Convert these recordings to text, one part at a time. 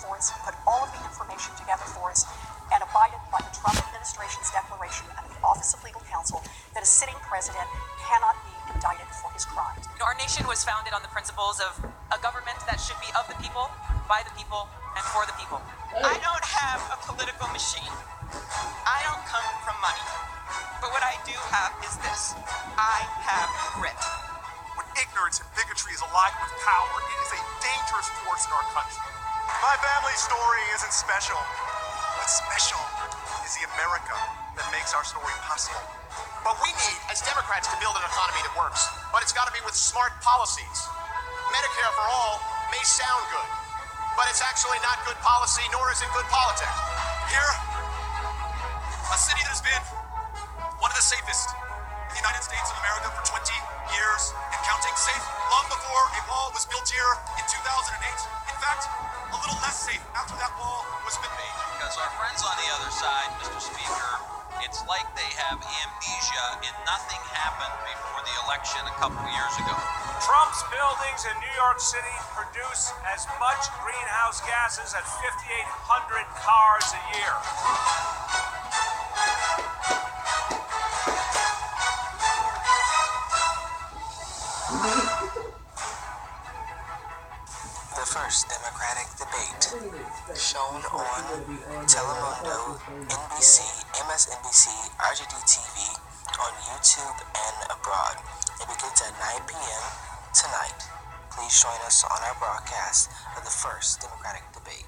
for us, put all of the information together for us, and abided by the Trump administration's declaration under the Office of Legal Counsel that a sitting president cannot be indicted for his crimes. Our nation was founded on the principles of a government that should be of the people, by the people, and for the people. I don't have a political machine. I don't come from money. But what I do have is this. I have grit. When ignorance and bigotry is allied with power, it is a dangerous force in our country. My family's story isn't special. What's special is the America that makes our story possible. But we need, as Democrats, to build an economy that works. But it's got to be with smart policies. Medicare for all may sound good, but it's actually not good policy, nor is it good politics. Here, a city that has been one of the safest in the United States of America for 20 years and counting, safe long before a wall was built here in 2008. In fact, a little less safe after that wall was built. Because our friends on the other side, Mr. Speaker, it's like they have amnesia and nothing happened before the election a couple years ago. Trump's buildings in New York City produce as much greenhouse gases as 5,800 cars a year. The first Democratic debate, shown on Telemundo, NBC, MSNBC, RJD TV, on YouTube and abroad. It begins at 9 p.m. tonight. Please join us on our broadcast of the first Democratic debate.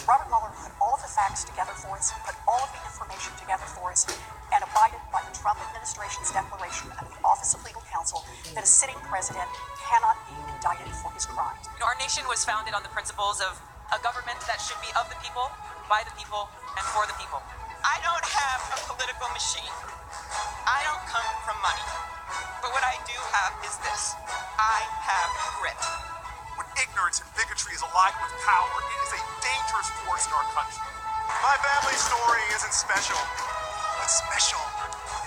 Robert Mueller put all of the facts together for us, put all of the information together for us, and abided by the Trump administration's declaration under the Office of Legal Counsel that a sitting president cannot be indicted for his crimes. Our nation was founded on the principles of a government that should be of the people, by the people, and for the people. I don't have a political machine. I don't come from money. But what I do have is this. I have grit. When ignorance and bigotry is allied with power, it is a dangerous force in our country. My family's story isn't special. What's special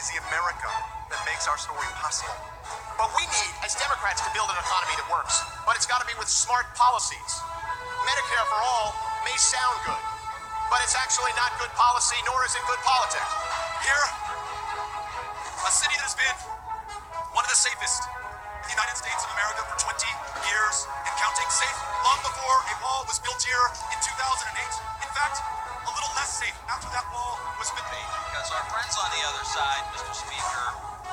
is the America that makes our story possible. But we need, as Democrats, to build an economy that works. But it's got to be with smart policies. Medicare for all may sound good, but it's actually not good policy, nor is it good politics. Here, a city that has been one of the safest in the United States of America for 20 years and counting, safe long before a wall was built here in 2008. In fact, a little less safe after that wall was built. Because our friends on the other side, Mr. Speaker,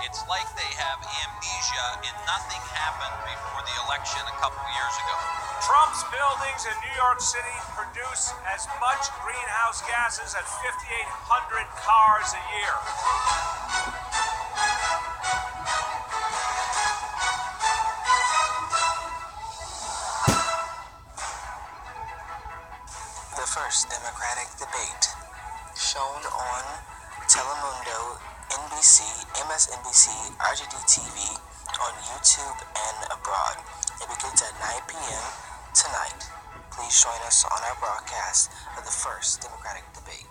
it's like they have amnesia and nothing happened before the election a couple years ago. Trump's buildings in New York City produce as much greenhouse gases as 5,800 cars a year. The first Democratic debate, shown on Telemundo, NBC, MSNBC, RJD TV, on YouTube and abroad. It begins at 9 p.m. tonight. Please join us on our broadcast of the first Democratic debate.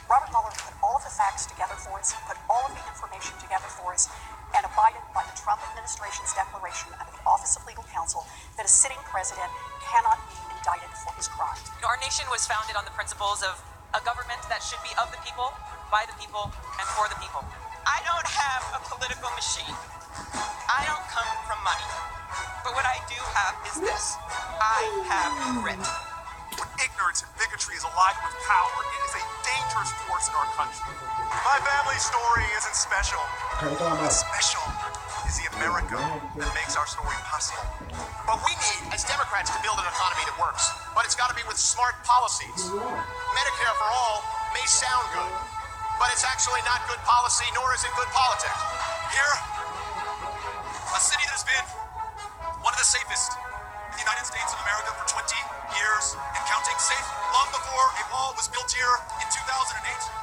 Robert Mueller put all of the facts together for us, put all of the information together for us, and abided by the Trump administration's declaration under the Office of Legal Counsel that a sitting president cannot be indicted for his crimes. Our nation was founded on the principles of a government that should be of the people, by the people, and for the people. I don't have a political machine. I don't come from money. But what I do have is this. I have grit. When ignorance and bigotry is allied with power, it is a dangerous force in our country. My family's story isn't special. What's special is the America that makes our story possible. But we need, as Democrats, to build an economy that works. But it's got to be with smart policies. Medicare for all may sound good, but it's actually not good policy, nor is it good politics. Here, a city that has been one of the safest in the United States of America for 20 years and counting, safe long before a wall was built here in 2008.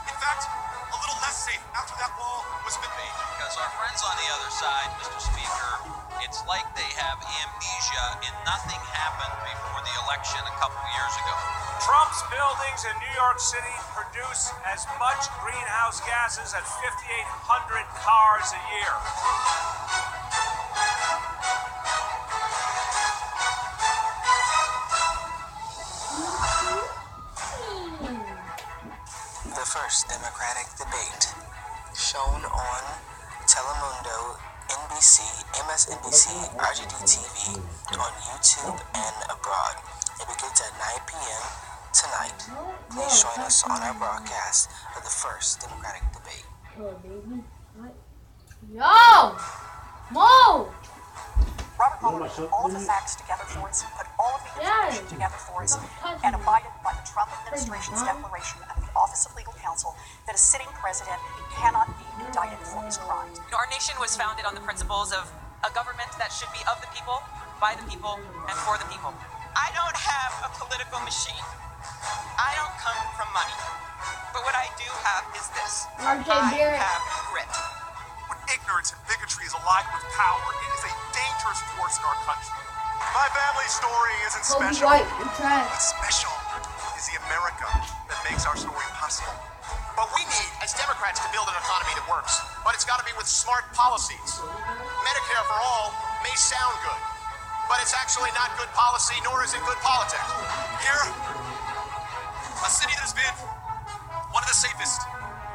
In fact, a little less safe after that wall was built. Because our friends on the other side, Mr. Speaker, it's like they have amnesia and nothing happened before the election a couple years ago. Trump's buildings in New York City produce as much greenhouse gases as 5,800 cars a year. The first Democratic debate, shown on Telemundo, NBC, MSNBC, RJD TV, on YouTube and abroad. It begins at 9 p.m. tonight. Please join us on our broadcast of the first Democratic debate. Yo! Mo! Robert Mueller put all of the facts together for us, put all of the information together for us, and abided by the Trump administration's declaration of the Office of Legal Counsel that a sitting president cannot be indicted for his crimes. Our nation was founded on the principles of a government that should be of the people, by the people, and for the people. I don't have a political machine. I don't come from money. But what I do have is this. RJD. I have grit. When ignorance and bigotry is allied with power, it is a dangerous force in our country. My family's story isn't Kobe special. White, you're trash. What's special is the America that makes our story possible. But we need, as Democrats, to build an economy that works. But it's got to be with smart policies. Medicare for all may sound good, but it's actually not good policy, nor is it good politics. Here, a city that has been one of the safest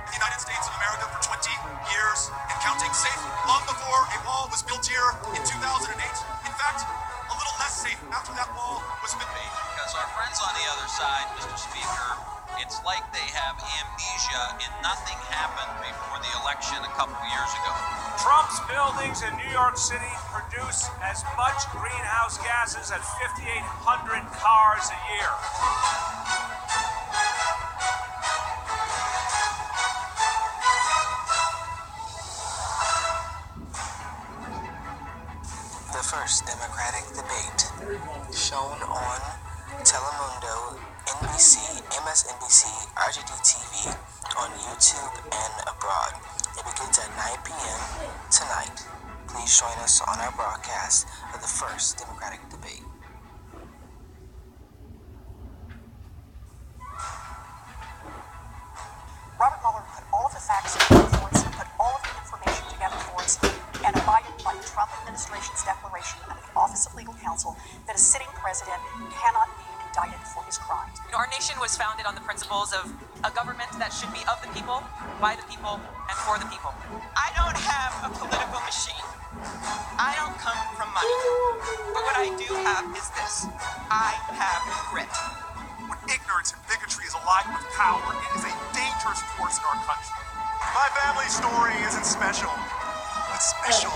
in the United States of America for 20 years and counting, safe long before a wall was built here in 2008. In fact, a little less safe after that wall was built. Because our friends on the other side, Mr. Speaker, it's like they have amnesia and nothing happened before the election a couple years ago. Trump's buildings in New York City produce as much greenhouse gases as 5,800 cars a year. The first Democratic debate, shown on Telemundo, NBC, MSNBC, RJD TV, on YouTube and abroad. It begins at 9 p.m. tonight. Please join us on our broadcast of the first Democratic debate. Robert Mueller put all of the facts together for us, put all of the information together for us, and abided by the Trump administration's declaration of the Office of Legal Counsel that a sitting president cannot be indicted for his crimes. Our nation was founded on the principles of a government that should be of the people, by the people, and for the people. I don't have a political machine. I don't come from money. But what I do have is this. I have grit. When ignorance and bigotry is allied with power, it is a dangerous force in our country. My family's story isn't special. What's special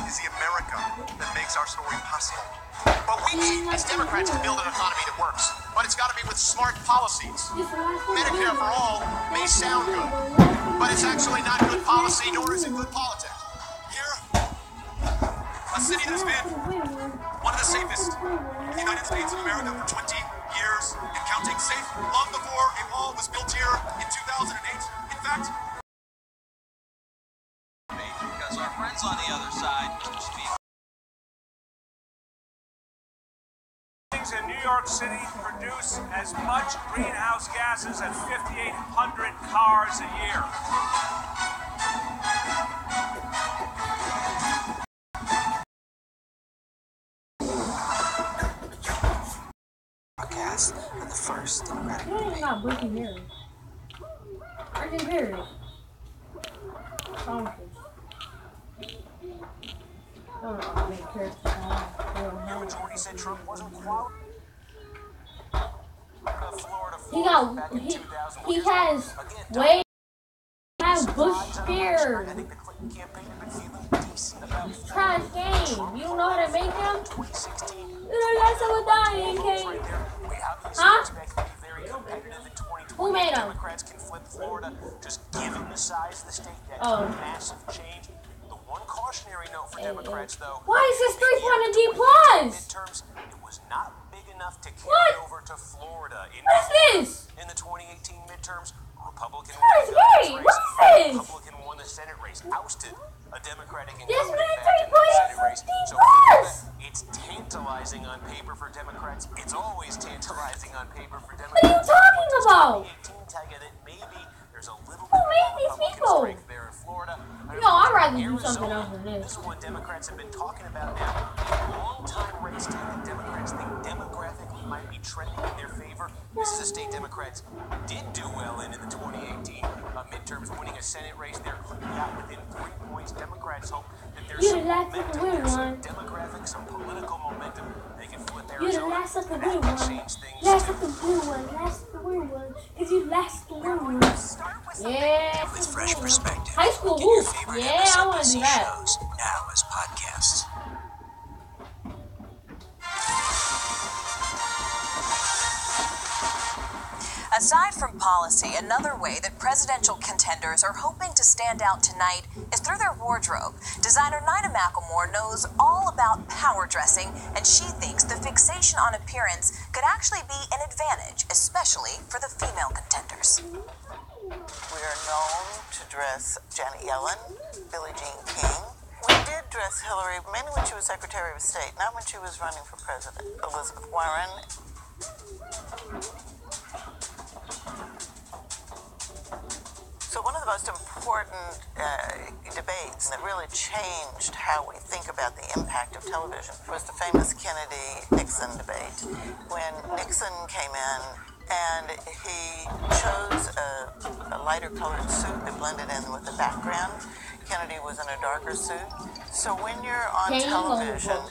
is the America that makes our story possible. But we need, as Democrats, to build an economy that works. But it's got to be with smart policies. Medicare for all may sound good, but it's actually not good policy, nor is it good politics. Here, a city that has been one of the safest in the United States of America for 20 years and counting, safe long before a wall was built here in 2008. In fact, Because our friends on the other side, Mr. Speaker, Buildings in New York City produce as much greenhouse gases as 5,800 cars a year. Broadcast of the first Democratic You're debate. not breaking mirrors. I can hear it. Promises. Don't make characters. Majority said Trump wasn't qualified. He has way have Bush scared. Trash game. You don't know how to make him? You know that's how dying, King. Huh? Who made him? Democrats can flip Florida just given the size of the state. That's massive change. The one cautionary note for Democrats, though. Why is this 3.0 D plus? Midterms, it was not big enough to carry What? over to Florida. What is this? In the 2018 midterms, Republican What is won the gay? Senate What race. is this? Republican won the Senate race, ousted a Democratic This incumbent man back in the 3.0 Senate race. D So plus. it's tantalizing on paper for Democrats. It's always tantalizing on paper for But he Democrats. Yo! 2018 tell you that maybe there's a little Who bit made more these Republican people? strength there in Florida. Yo, I'd rather do Arizona, something else than this this. is what Democrats have been talking about now. Long-time race to the Democrats think demographically might be trending in their favor. This is a state Democrats did do well in the 2018 midterms, winning a Senate race there, clicking out within 3 points. Democrats hope that there's You're some the last momentum sucker there, win some one. demographic, some political momentum. They can flip You're the Arizona. last sucker That win can one. change things Last too. sucker win one. Last sucker win one. Cause you last win one. Yeah. With fresh perspective. High school Get your hoops. favorite Yeah, I wanna do MSNBC that. shows now as podcasts. Aside from policy, another way that presidential contenders are hoping to stand out tonight is through their wardrobe. Designer Nina McElmore knows all about power dressing, and she thinks the fixation on appearance could actually be an advantage, especially for the female contenders. We are known to dress Janet Yellen, Billie Jean King. We did dress Hillary mainly when she was Secretary of State, not when she was running for president. Elizabeth Warren. So one of the most important debates that really changed how we think about the impact of television was the famous Kennedy-Nixon debate. When Nixon came in and he chose a lighter colored suit that blended in with the background, Kennedy was in a darker suit. So when you're on television,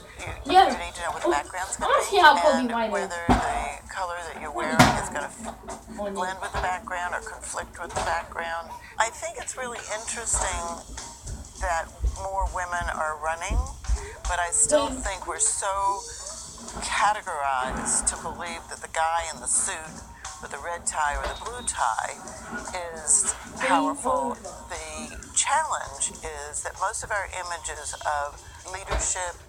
you need to know what the background's going to be and whether the color that you're wearing is going to blend with the background or conflict with the background. I think it's really interesting that more women are running, but I still think we're so categorized to believe that the guy in the suit with the red tie or the blue tie is powerful. The challenge is that most of our images of leadership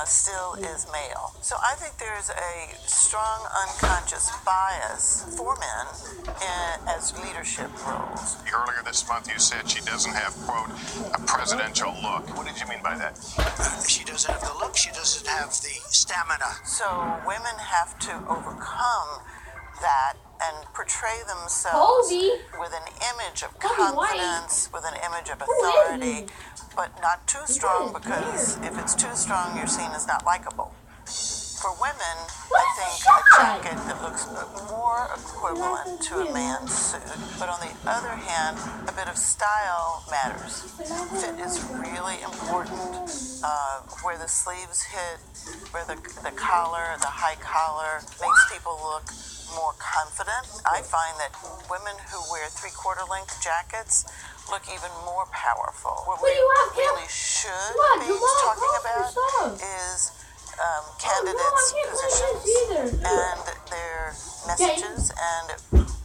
still is male. So I think there's a strong unconscious bias for men as leadership roles. Earlier this month, you said she doesn't have, quote, a presidential look. What did you mean by that? She doesn't have the look. She doesn't have the stamina. So women have to overcome that and portray themselves with an image of confidence, with an image of authority, but not too strong, because if it's too strong, you're seen as not likable. For women, I think a jacket that looks more equivalent to a man's suit, but on the other hand, a bit of style matters. Fit is really important. Where the sleeves hit, where the collar, the high collar, makes people look more confident. I find that women who wear three-quarter length jackets look even more powerful. What we really should be talking about is candidates' positions and their messages and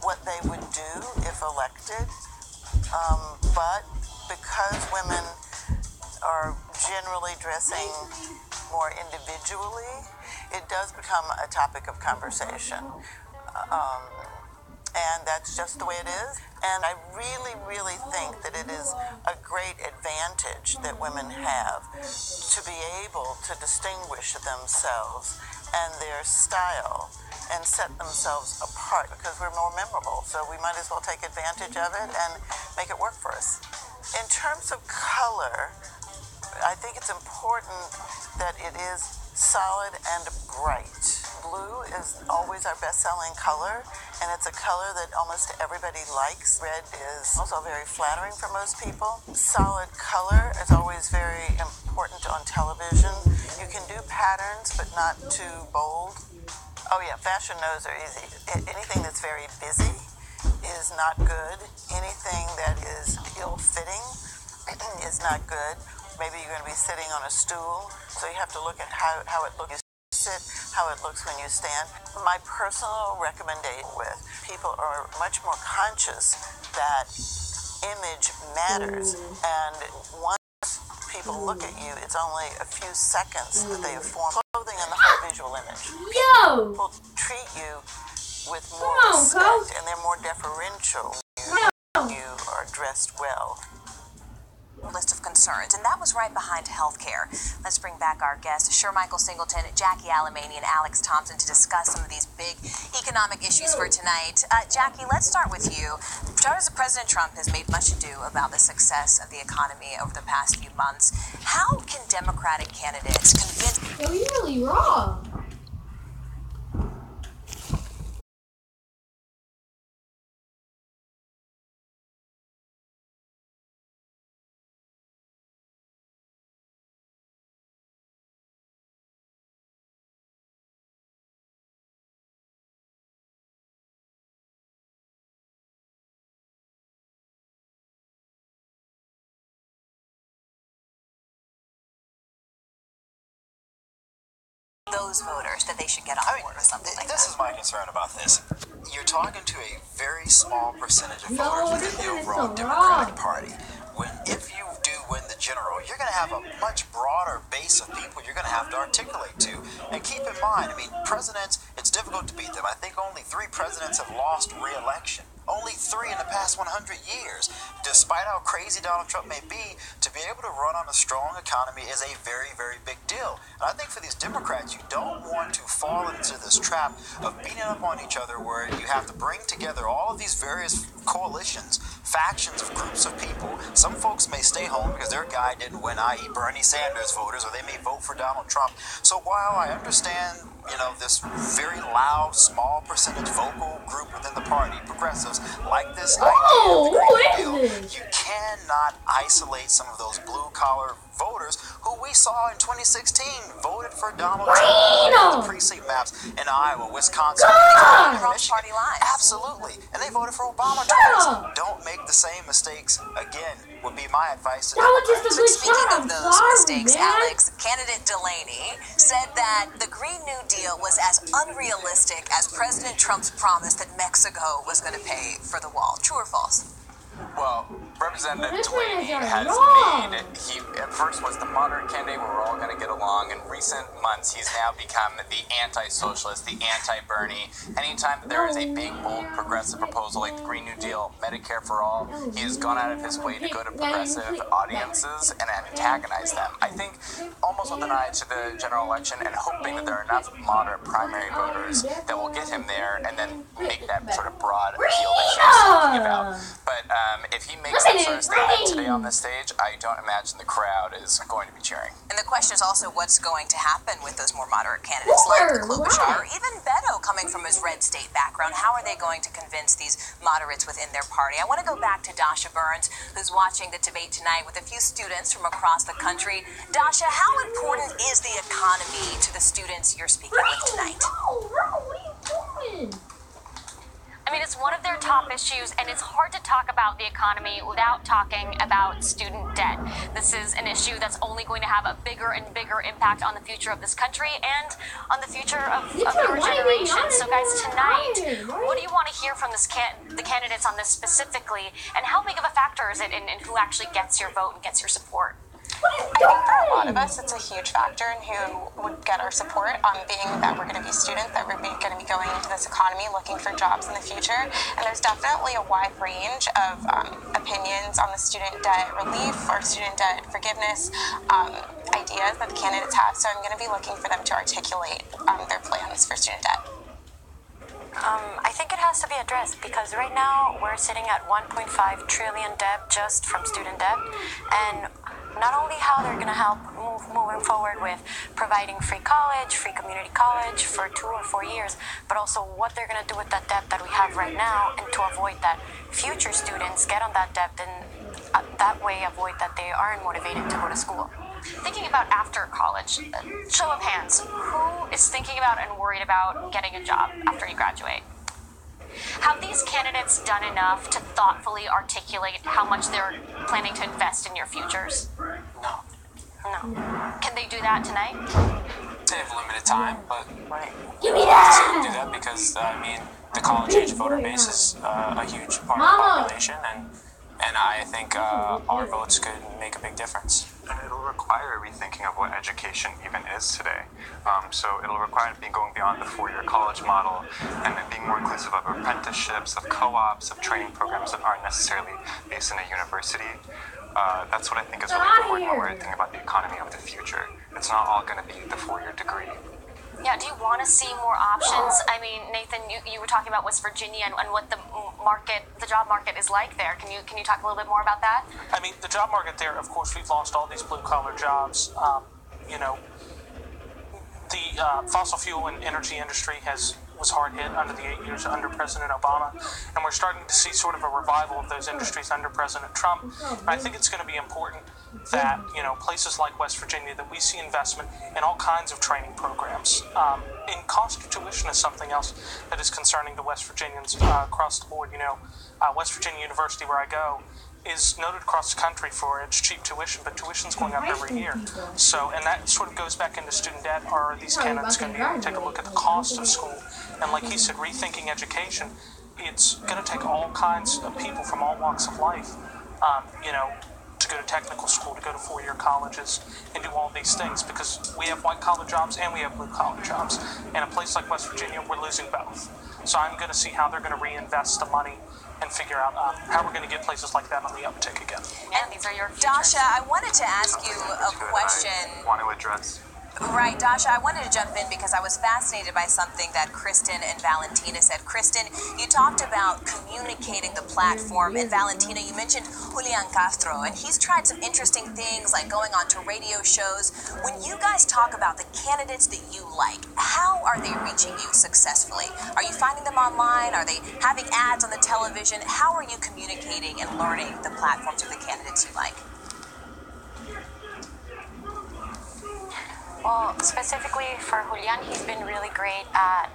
what they would do if elected. But because women are generally dressing more individually, it does become a topic of conversation. And that's just the way it is. And I really, really think that it is a great advantage that women have to be able to distinguish themselves and their style and set themselves apart, because we're more memorable. So we might as well take advantage of it and make it work for us. In terms of color, I think it's important that it is solid and bright. Blue is always our best-selling color, and it's a color that almost everybody likes. Red is also very flattering for most people. Solid color is always very important on television. You can do patterns, but not too bold. Oh yeah, fashion knows are easy. Anything that's very busy is not good. Anything that is ill-fitting is not good. Maybe you're going to be sitting on a stool, so you have to look at how it looks. Sit, how it looks when you stand. My personal recommendation with people are much more conscious that image matters, and once people look at you, it's only a few seconds that they have formed clothing and the whole visual image. People treat you with more respect, and they're more deferential when you are dressed well. list of concerns, and that was right behind healthcare. Let's bring back our guests, Michael Singleton, Jackie Alamany, and Alex Thompson to discuss some of these big economic issues for tonight. Jackie, let's start with you. President Trump has made much ado about the success of the economy over the past few months. How can Democratic candidates convince... Yo, you really raw. those voters that they should get on board with something like this that? Is my concern about this. You're talking to a very small percentage of voters within the overall Democratic Party. If you do win the general, you're going to have a much broader base of people you're going to have to articulate to. And keep in mind, I mean, presidents, it's difficult to beat them. I think only 3 presidents have lost re-election. Only 3 in the past 100 years. Despite how crazy Donald Trump may be, to be able to run on a strong economy is a very, very big deal. And I think for these Democrats, you don't want to fall into this trap of beating up on each other where you have to bring together all of these various coalitions, factions of groups of people. Some folks may stay home because their guy didn't win, i.e. Bernie Sanders voters, or they may vote for Donald Trump. So while I understand, this very loud, small percentage vocal group within the party, progressives, like this idea of the Green New Deal, you cannot isolate some of those blue-collar voters who we saw in 2016 voted for Donald Trump. The precinct maps in Iowa, Wisconsin, Michigan. Absolutely. And they voted for Obama twice. Don't make the same mistakes again, would be my advice to Democrats. Speaking of those mistakes, Alex, candidate Delaney said that the Green New Deal was as unrealistic as President Trump's promise that Mexico was going to pay for the wall. True or false? Well, Representative Delaney has made, he at first was the moderate candidate where we're all going to get along. In recent months, he's now become the anti-socialist, the anti-Bernie. Anytime that there is a big, bold, progressive proposal like the Green New Deal, Medicare for all, he has gone out of his way to go to progressive audiences and antagonize them. I think almost with an eye to the general election and hoping that there are enough moderate primary voters that will get him there and then make that sort of broad appeal that he was talking about. But if he makes that sort of statement today on this stage, I don't imagine the crowd is going to be cheering. And the question is also what's going to happen with those more moderate candidates like Klobuchar or even Beto coming from his red state background. How are they going to convince these moderates within their party? I want to go back to Dasha Burns, who's watching the debate tonight with a few students from across the country. Dasha, how important is the economy to the students you're speaking with tonight? What are you doing? I mean, it's one of their top issues, and it's hard to talk about the economy without talking about student debt. This is an issue that's only going to have a bigger and bigger impact on the future of this country and on the future of your generation. So, guys, tonight, what do you want to hear from the candidates on this specifically, and how big of a factor is it in who actually gets your vote and gets your support? I think for a lot of us, it's a huge factor in who would get our support, being that we're going to be students, that we're going to be going into this economy looking for jobs in the future. And there's definitely a wide range of opinions on the student debt relief or student debt forgiveness ideas that the candidates have. So I'm going to be looking for them to articulate their plans for student debt. I think it has to be addressed because right now we're sitting at 1.5 trillion debt just from student debt, and not only how they're going to help moving forward with providing free college, free community college for 2 or 4 years, but also what they're going to do with that debt that we have right now, and to avoid that future students get on that debt and that way avoid that they aren't motivated to go to school. Thinking about after college, show of hands, who is thinking about and worried about getting a job after you graduate? Have these candidates done enough to thoughtfully articulate how much they're planning to invest in your futures? No. Can they do that tonight? They have limited time, but give me that! They do that because, the college-age voter base is a huge part of the population, and I think our votes could make a big difference. And it'll require a rethinking of what education even is today. So it'll require going beyond the 4-year college model and then being more inclusive of apprenticeships, of co-ops, of training programs that aren't necessarily based in a university. That's what I think is really important when we're thinking about the economy of the future. It's not all going to be the four-year degree. Yeah, do you want to see more options? I mean, Nathan, you were talking about West Virginia and what the job market is like there. Can you talk a little bit more about that? I mean, the job market there, of course, we've lost all these blue-collar jobs. The fossil fuel and energy industry was hard hit under the 8 years under President Obama, and we're starting to see sort of a revival of those industries under President Trump. And I think it's going to be important that, places like West Virginia, that we see investment in all kinds of training programs. And cost of tuition is something else that is concerning to West Virginians across the board. West Virginia University, where I go, is noted across the country for its cheap tuition, but tuition's going up every year. So, and that sort of goes back into student debt. Are these candidates going to be able to take a look at the cost of school? And like he said, rethinking education, it's going to take all kinds of people from all walks of life, to go to technical school, to go to four-year colleges, and do all these things, because we have white-collar jobs and we have blue-collar jobs. And a place like West Virginia, we're losing both. So I'm going to see how they're going to reinvest the money and figure out how we're going to get places like that on the uptick again. And these are your Dasha, I wanted to ask you a question. I want to address. Right, Dasha, I wanted to jump in because I was fascinated by something that Kristen and Valentina said. Kristen, you talked about communicating the platform, and Valentina, you mentioned Julian Castro, and he's tried some interesting things like going on to radio shows. When you guys talk about the candidates that you like, how are they reaching you successfully? Are you finding them online? Are they having ads on the television? How are you communicating and learning the platforms of the candidates you like? Well, specifically for Julian, he's been really great at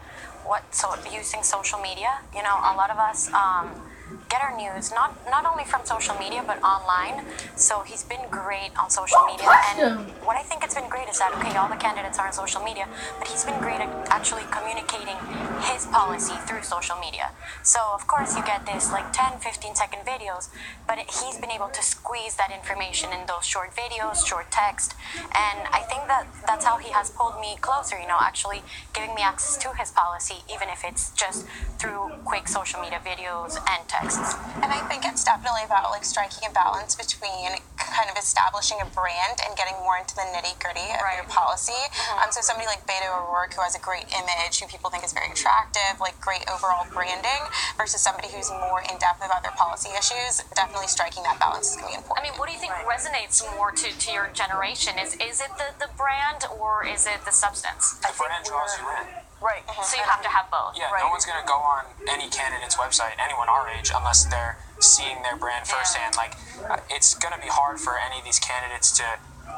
using social media. A lot of us get our news not only from social media but online. So he's been great on social media. And what I think it's been great is that, okay, all the candidates are on social media, but he's been great at actually communicating his policy through social media. So of course you get this like 10-15 second videos, but he's been able to squeeze that information in those short videos, short text. And I think that's how he has pulled me closer, actually giving me access to his policy, even if it's just through quick social media videos and texts. And I think it's definitely about striking a balance between kind of establishing a brand and getting more into the nitty-gritty of your policy. So somebody like Beto O'Rourke, who has a great image, who people think is very attractive, great overall branding, versus somebody who's more in-depth about their policy issues, definitely striking that balance is going to be important. I mean, what do you think resonates more to your generation? Is it the brand or is it the substance? The brand draws you in. Right. So you have to have both. Yeah, no one's going to go on any candidate's website, anyone our age, unless they're seeing their brand firsthand. It's going to be hard for any of these candidates to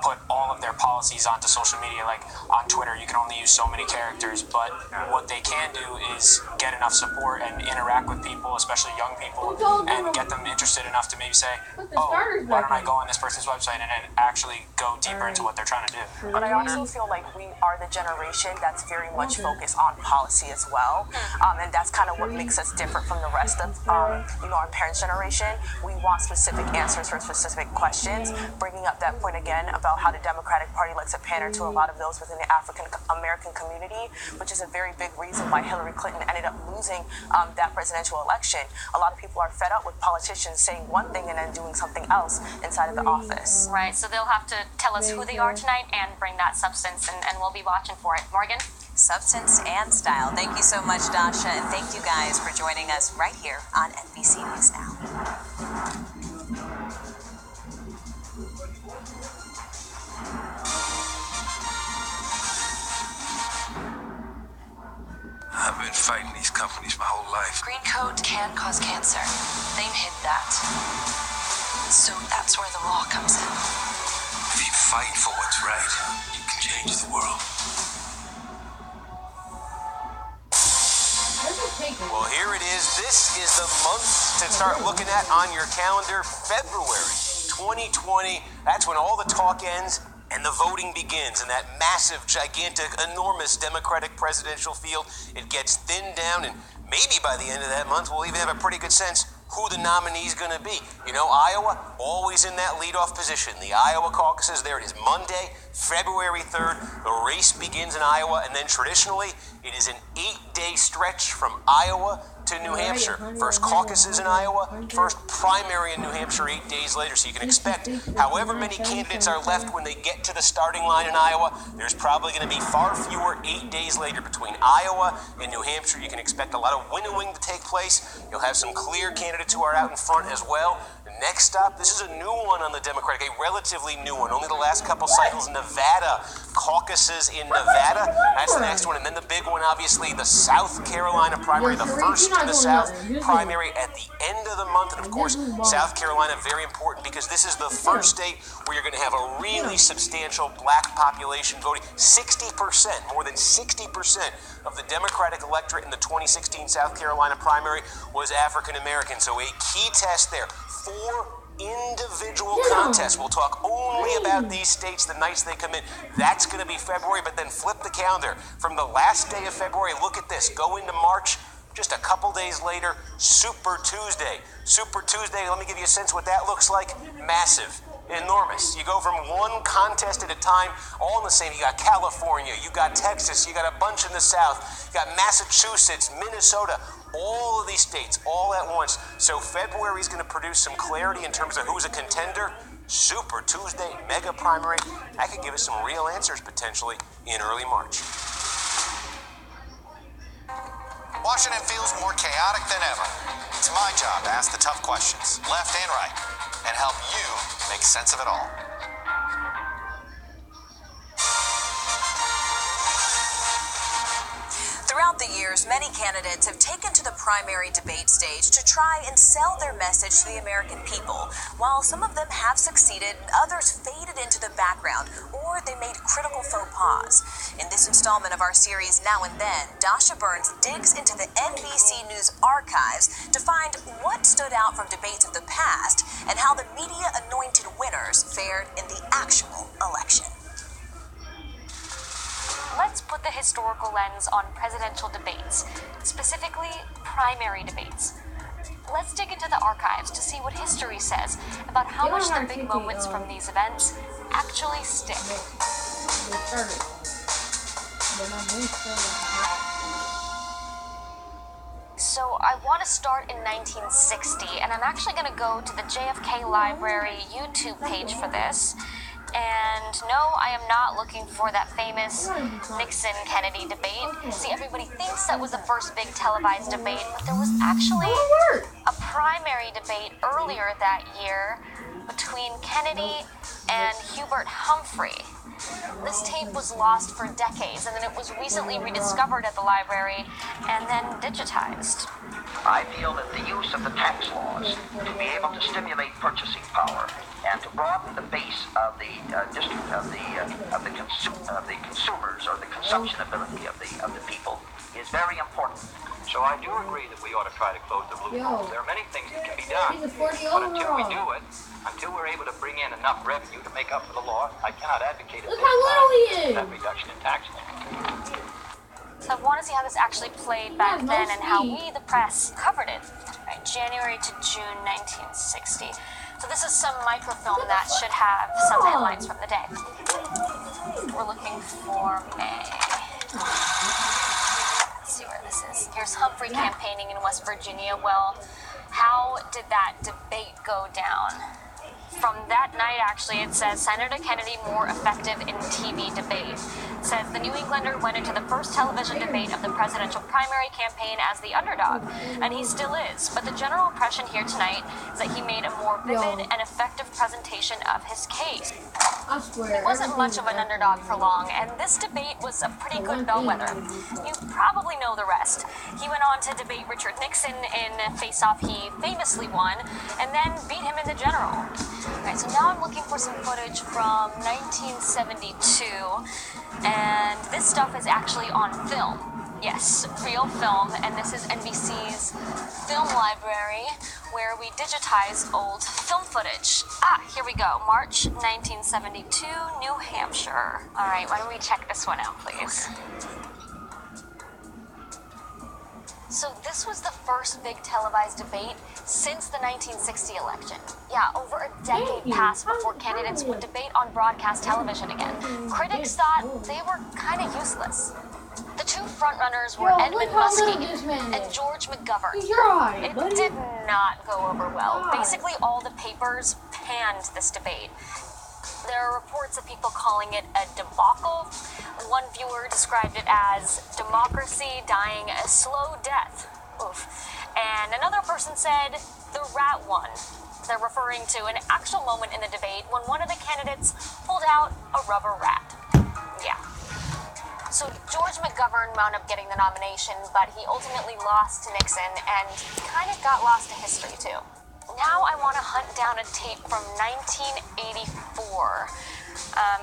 put all of their policies onto social media. On Twitter, you can only use so many characters, but what they can do is get enough support and interact with people, especially young people, and get them interested enough to maybe say, why don't I go on this person's website and actually go deeper into what they're trying to do. But I also feel like we are the generation that's very much focused on policy as well, and that's kind of what makes us different from the rest of our parents' generation. We want specific answers for specific questions, bringing up that point again about how the Democratic Party likes to pander to a lot of those within the African American community, which is a very big reason why Hillary Clinton ended up losing that presidential election. A lot of people are fed up with politicians saying one thing and then doing something else inside of the office. Right, so they'll have to tell us who they are tonight and bring that substance, and we'll be watching for it. Morgan? Substance and style. Thank you so much, Dasha, and thank you guys for joining us right here on NBC News Now. I've been fighting these companies my whole life. Green coat can cause cancer. They've hid that. So that's where the law comes in. If you fight for what's right, you can change the world. Well, here it is. This is the month to start looking at on your calendar. February 2020. That's when all the talk ends and the voting begins in that massive, gigantic, enormous Democratic presidential field. It gets thinned down, and maybe by the end of that month, we'll even have a pretty good sense who the nominee is going to be. Iowa, always in that leadoff position. The Iowa caucuses, there it is, Monday, February 3rd. The race begins in Iowa, and then traditionally, it is an 8-day stretch from Iowa to New Hampshire. First caucuses in Iowa, first primary in New Hampshire 8 days later. So you can expect however many candidates are left when they get to the starting line in Iowa, there's probably going to be far fewer 8 days later between Iowa and New Hampshire. You can expect a lot of winnowing to take place. You'll have some clear candidates who are out in front as well. Next up, this is a new one on the Democratic, a relatively new one. Only the last couple cycles, Nevada. Caucuses in Nevada. That's the next one. And then the big one, obviously, the South Carolina primary, the first in the South primary at the end of the month. And of course, South Carolina, very important because this is the first state where you're going to have a really substantial black population voting. 60%, more than 60% of the Democratic electorate in the 2016 South Carolina primary was African American. So a key test there. 4 individual contests. We'll talk only about these states the nights they come in. That's going to be February, but then flip the calendar. From the last day of February, look at this. Go into March. Just a couple days later, Super Tuesday. Super Tuesday, let me give you a sense what that looks like. Massive. Enormous. You go from one contest at a time, all in the same. You got California, you got Texas, you got a bunch in the South, you got Massachusetts, Minnesota, all of these states, all at once. So February is going to produce some clarity in terms of who's a contender. Super Tuesday, mega primary. That could give us some real answers potentially in early March. Washington feels more chaotic than ever. It's my job to ask the tough questions, left and right, and help you make sense of it all. Throughout the years, many candidates have taken to the primary debate stage to try and sell their message to the American people. While some of them have succeeded, others faded into the background, or they made critical faux pas. In this installment of our series, Now and Then, Dasha Burns digs into the NBC News archives to find what stood out from debates of the past and how the media-anointed winners fared in the actual election. Let's put the historical lens on presidential debates, specifically primary debates. Let's dig into the archives to see what history says about how much the big moments from these events actually stick. So I want to start in 1960, and I'm actually going to go to the JFK Library YouTube page for this. And no, I am not looking for that famous Nixon-Kennedy debate. See, everybody thinks that was the first big televised debate, but there was actually a primary debate earlier that year between Kennedy and Hubert Humphrey. This tape was lost for decades, and then it was recently rediscovered at the library and then digitized. I feel that the use of the tax laws to be able to stimulate purchasing power and to broaden the base of the consumers or the consumption ability of the people is very important. So I do agree that we ought to try to close the loopholes. There are many things that can be done, but until we do it, until we're able to bring in enough revenue to make up for the loss, I cannot advocate that reduction in taxes. So I want to see how this actually played back then and how we, the press, covered it. Right, January to June 1960. So this is some microfilm that should have some headlines from the day. We're looking for May. Let's see where this is. Here's Humphrey campaigning in West Virginia. Well, how did that debate go down? From that night, actually, it says, Senator Kennedy more effective in TV debate. It says, the New Englander went into the first television debate of the presidential primary campaign as the underdog, and he still is. But the general impression here tonight is that he made a more vivid and effective presentation of his case. He wasn't much of an underdog for long, and this debate was a pretty good bellwether. You probably know the rest. He went on to debate Richard Nixon in a face-off he famously won, and then beat him in the general. Alright, so now I'm looking for some footage from 1972, and this stuff is actually on film. Yes, real film, and this is NBC's film library, where we digitize old film footage. Here we go, March 1972, New Hampshire. Alright, why don't we check this one out, please? So this was the first big televised debate since the 1960 election. Yeah, over a decade passed before candidates would debate on broadcast television again. Critics thought they were kind of useless. The two two frontrunners were Edmund Muskie and George McGovern. It did not go over well. Basically, all the papers panned this debate. There are reports of people calling it a debacle. One viewer described it as democracy dying a slow death. Oof. And another person said the rat won. They're referring to an actual moment in the debate when one of the candidates pulled out a rubber rat. Yeah. So George McGovern wound up getting the nomination, but he ultimately lost to Nixon and kind of got lost to history too. Now I want to hunt down a tape from 1984.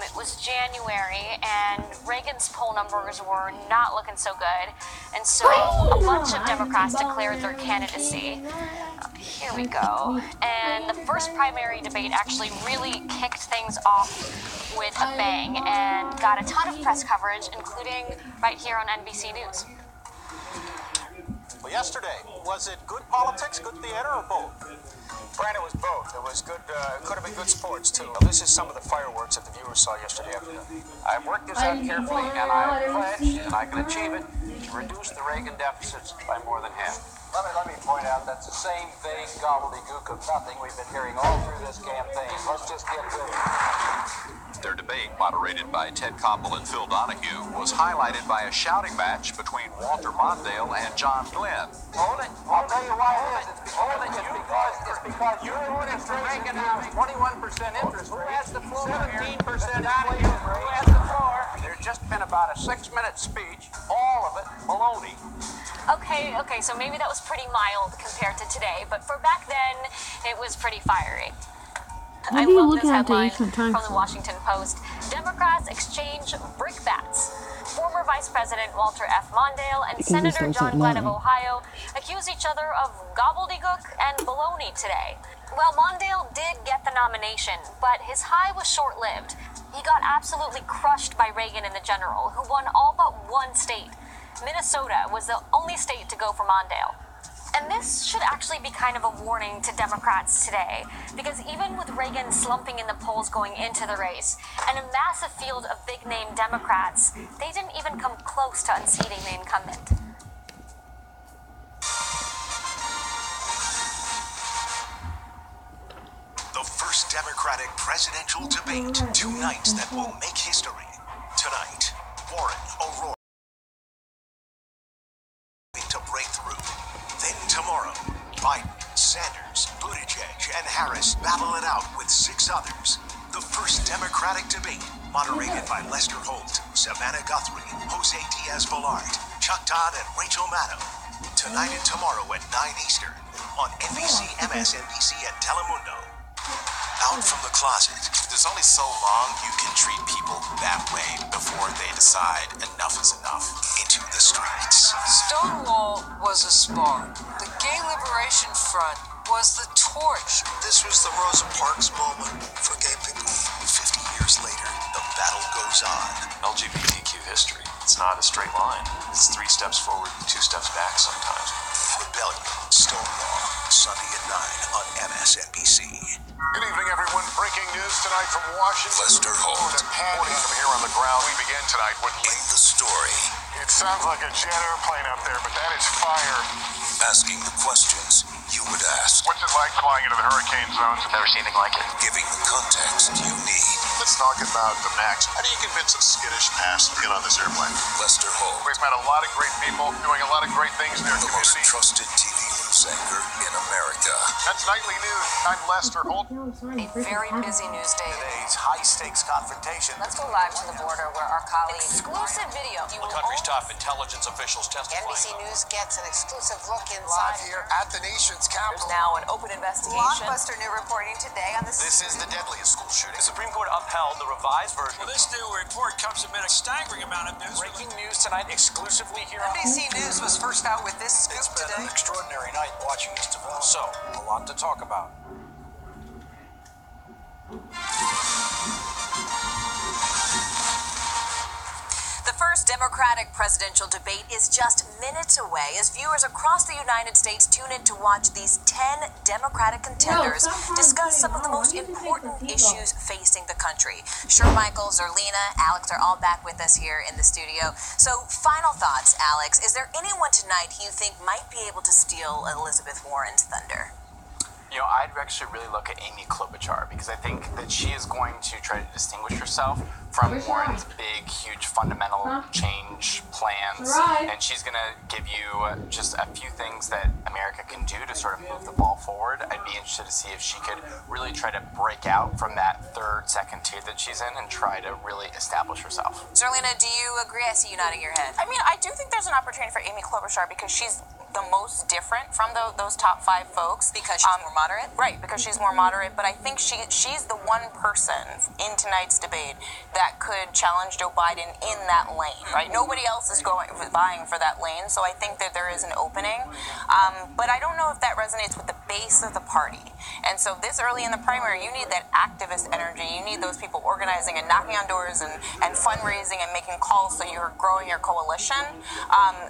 It was January, and Reagan's poll numbers were not looking so good, and so a bunch of Democrats declared their candidacy. Here we go. And the first primary debate actually really kicked things off with a bang and got a ton of press coverage, including right here on NBC News. Well, yesterday, was it good politics, good theater, or both? Brian, it was both. It was good, it could have been good sports, too. Well, this is some of the fireworks that the viewers saw yesterday afternoon. I've worked this out carefully, and I pledge, and I can achieve it, to reduce the Reagan deficits by more than half. Let me point out that's the same vague gobbledygook of nothing we've been hearing all through this campaign. Let's just get with it. Their debate, moderated by Ted Koppel and Phil Donahue, was highlighted by a shouting match between Walter Mondale and John Glenn. Hold it. I'll tell you why it is. It's because your orders for Reagan House 21% interest rate. Who has the floor? 17% inflation. Who has the floor? There's just been about a 6-minute speech, all of it baloney. Okay, so maybe that was pretty mild compared to today, but for back then, it was pretty fiery. I love this headline from the Washington Post. Democrats exchange brickbats. Former Vice President Walter F. Mondale and Senator John Glenn of Ohio accuse each other of gobbledygook and baloney today. Well, Mondale did get the nomination, but his high was short-lived. He got absolutely crushed by Reagan in the general, who won all but one state. Minnesota was the only state to go for Mondale. And this should actually be kind of a warning to Democrats today, because even with Reagan slumping in the polls going into the race, and a massive field of big-name Democrats, they didn't even come close to unseating the incumbent. The first Democratic presidential debate, 2 nights that will make history. Tonight, Warren, O'Rourke to break through. Then tomorrow, Biden, Sanders, Buttigieg, and Harris battle it out with 6 others. The first Democratic debate, moderated by Lester Holt, Savannah Guthrie, Jose Diaz-Balart, Chuck Todd, and Rachel Maddow. Tonight and tomorrow at 9 Eastern on NBC, MSNBC, and Telemundo. Out from the closet. There's only so long you can treat people that way before they decide enough is enough. Into the streets. Stonewall was a spark. The Gay Liberation Front was the torch. This was the Rosa Parks moment for gay people. 50 years later, the battle goes on. LGBTQ history. It's not a straight line. It's 3 steps forward, 2 steps back sometimes. Rebellion, Stonewall, Sunday at 9 on MSNBC. Good evening, everyone. Breaking news tonight from Washington. Lester Holt. Reporting from here on the ground. We begin tonight with the story. It sounds like a jet airplane up there, but that is fire. Asking the questions you would ask. What's it like flying into the hurricane zones? Never seen anything like it. Giving the context you need. Let's talk about the MAX. How do you convince a skittish past to get on this airplane? Lester Holt. We've met a lot of great people doing a lot of great things in their community. The most trusted TV news anchor in America. That's Nightly News. I'm Lester Holt. A very busy news day. Today's high-stakes confrontation. Let's go live to the border where our colleagues... Exclusive video. The country's top intelligence officials testifying. NBC News gets an exclusive look inside. Live here at the nation's capital. There's now an open investigation. Blockbuster new reporting today on this... This is the deadliest school shooting. The Supreme Court upheld the revised version. Well, this new report comes amid a staggering amount of news. Breaking news tonight exclusively here on NBC News was first out with this scoop It's been today. an extraordinary night watching this develop. So, a lot to talk about. The first Democratic presidential debate is just minutes away as viewers across the United States tune in to watch these 10 Democratic contenders discuss some of the most important issues facing the country. Michael, Zerlina, Alex are all back with us here in the studio. So, final thoughts, Alex. Is there anyone tonight you think might be able to steal Elizabeth Warren's thunder? You know, I'd actually really look at Amy Klobuchar because I think that she is going to try to distinguish herself from Warren's big, huge fundamental change plans. And she's going to give you just a few things that America can do to sort of move the ball forward. I'd be interested to see if she could really try to break out from that third, second tier that she's in and try to really establish herself. Zerlina, do you agree? I see you nodding your head. I mean, I do think there's an opportunity for Amy Klobuchar because she's the most different from those top 5 folks. Because she's more moderate? Right, because she's more moderate. But I think she's the one person in tonight's debate that could challenge Joe Biden in that lane, right? Nobody else is vying for that lane, so I think that there is an opening. But I don't know if that resonates with the base of the party. And so this early in the primary, you need that activist energy. You need those people organizing and knocking on doors and fundraising and making calls so you're growing your coalition.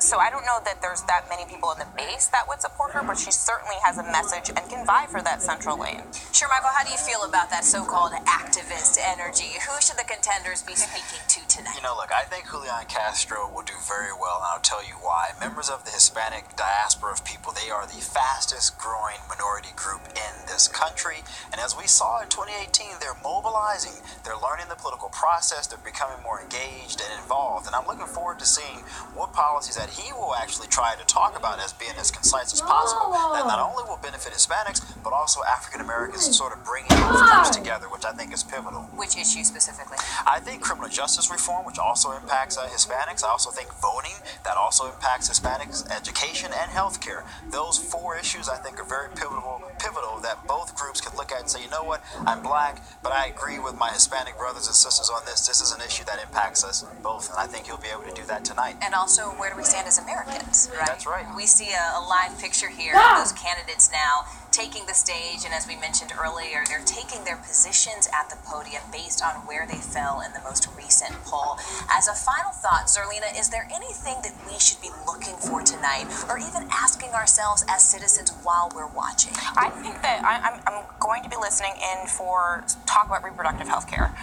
So I don't know that there's that many people in the base that would support her, but she certainly has a message and can vie for that central lane. Michael, how do you feel about that so-called activist energy? Who should the contenders be speaking to tonight? You know, look, I think Julian Castro will do very well, and I'll tell you why. Members of the Hispanic diaspora of people, they are the fastest growing minority group in this country. And as we saw in 2018, they're mobilizing, they're learning the political process, they're becoming more engaged and involved. And I'm looking forward to seeing what policies that he will actually try to talk about as being as concise as possible, that not only will benefit Hispanics, but also African Americans, sort of bringing those groups together, which I think is pivotal. Which issue specifically? I think criminal justice reform, which also impacts Hispanics. I also think voting, that also impacts Hispanics, education, and healthcare. Those 4 issues I think are very pivotal that both groups could look at and say, you know what, I'm black, but I agree with my Hispanic brothers and sisters on this. This is an issue that impacts us both, and I think you'll be able to do that tonight. And also, where do we stand as Americans, right? That's right. We see a live picture here of those candidates now taking the stage, and as we mentioned earlier, they're taking their positions at the podium based on where they fell in the most recent poll. As a final thought, Zerlina, is there anything that we should be looking for tonight, or even asking ourselves as citizens while we're watching? I think that I'm going to be listening in for talk about reproductive health care.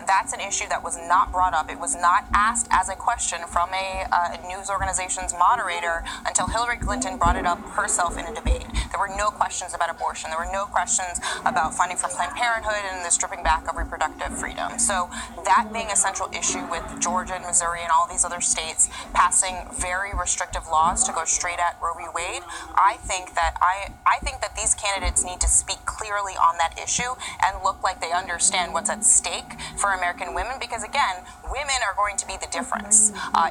That's an issue that was not brought up. It was not asked as a question from a news organization's moderator until Hillary Clinton brought it up herself in a debate. There were no questions about abortion. There were no questions about funding for Planned Parenthood and the stripping back of reproductive freedom. So that being a central issue with Georgia and Missouri and all these other states passing very restrictive laws to go straight at Roe v. Wade, I think that these candidates need to speak clearly on that issue and look like they understand what's at stake for American women, because again, women are going to be the difference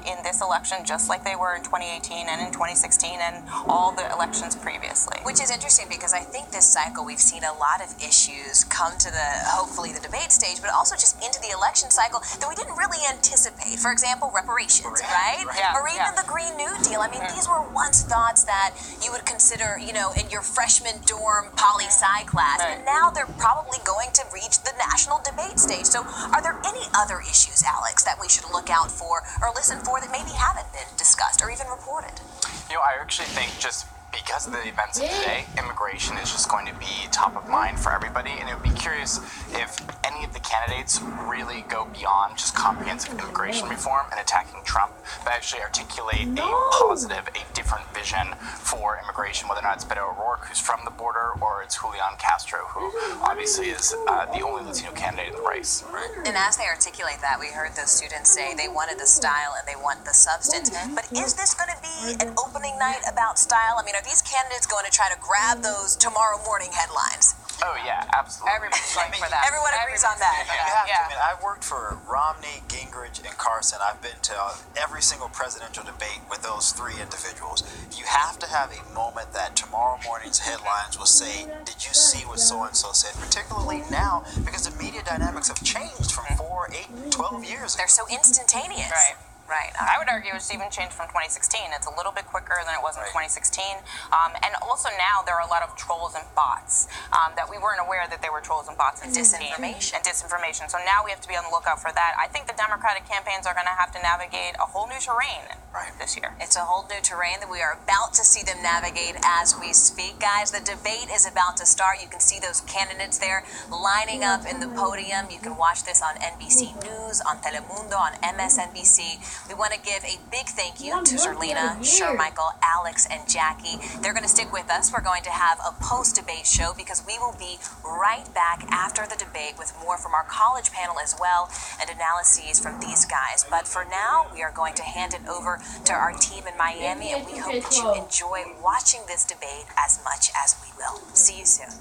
in this election, just like they were in 2018 and in 2016 and all the elections previously. Which is interesting because I think this cycle we've seen a lot of issues come to hopefully the debate stage, but also just into the election cycle that we didn't really anticipate. For example, reparations, right? Yeah, or even the Green New Deal. I mean, these were once thoughts that you would consider, in your freshman dorm poli-sci class, and now they're probably going to reach the national debate stage. So are there any other issues, Alex, that we should look out for or listen for that maybe haven't been discussed or even reported? I actually think just because of the events of today, immigration is just going to be top of mind for everybody, and it would be curious if any of the candidates really go beyond just comprehensive immigration reform and attacking Trump, but actually articulate a positive, a different vision for immigration, whether or not it's Beto O'Rourke, who's from the border, or it's Julian Castro, who obviously is the only Latino candidate in the race. And as they articulate that, we heard those students say they wanted the style and they want the substance. But is this going to be an opening night about style? I mean, are these candidates going to try to grab those tomorrow morning headlines? Oh, yeah, absolutely. Everybody's going for that. Everyone agrees on that. You have to. I mean, I've worked for Romney, Gingrich, and Carson. I've been to every single presidential debate with those 3 individuals. You have to have a moment that tomorrow morning's headlines will say, did you see what so-and-so said? Particularly now, because the media dynamics have changed from 4, 8, 12 years ago. They're so instantaneous. Right. Right. I would argue it's even changed from 2016. It's a little bit quicker than it was in 2016. And also now there are a lot of trolls and bots that we weren't aware that there were trolls and bots and disinformation. So now we have to be on the lookout for that. I think the Democratic campaigns are going to have to navigate a whole new terrain this year. It's a whole new terrain that we are about to see them navigate as we speak. Guys, the debate is about to start. You can see those candidates there lining up in the podium. You can watch this on NBC News, on Telemundo, on MSNBC. We want to give a big thank you to Zerlina, Shermichael, Alex, and Jackie. They're going to stick with us. We're going to have a post-debate show because we will be right back after the debate with more from our college panel as well and analyses from these guys. But for now, we are going to hand it over to our team in Miami, and we hope that you enjoy watching this debate as much as we will. See you soon.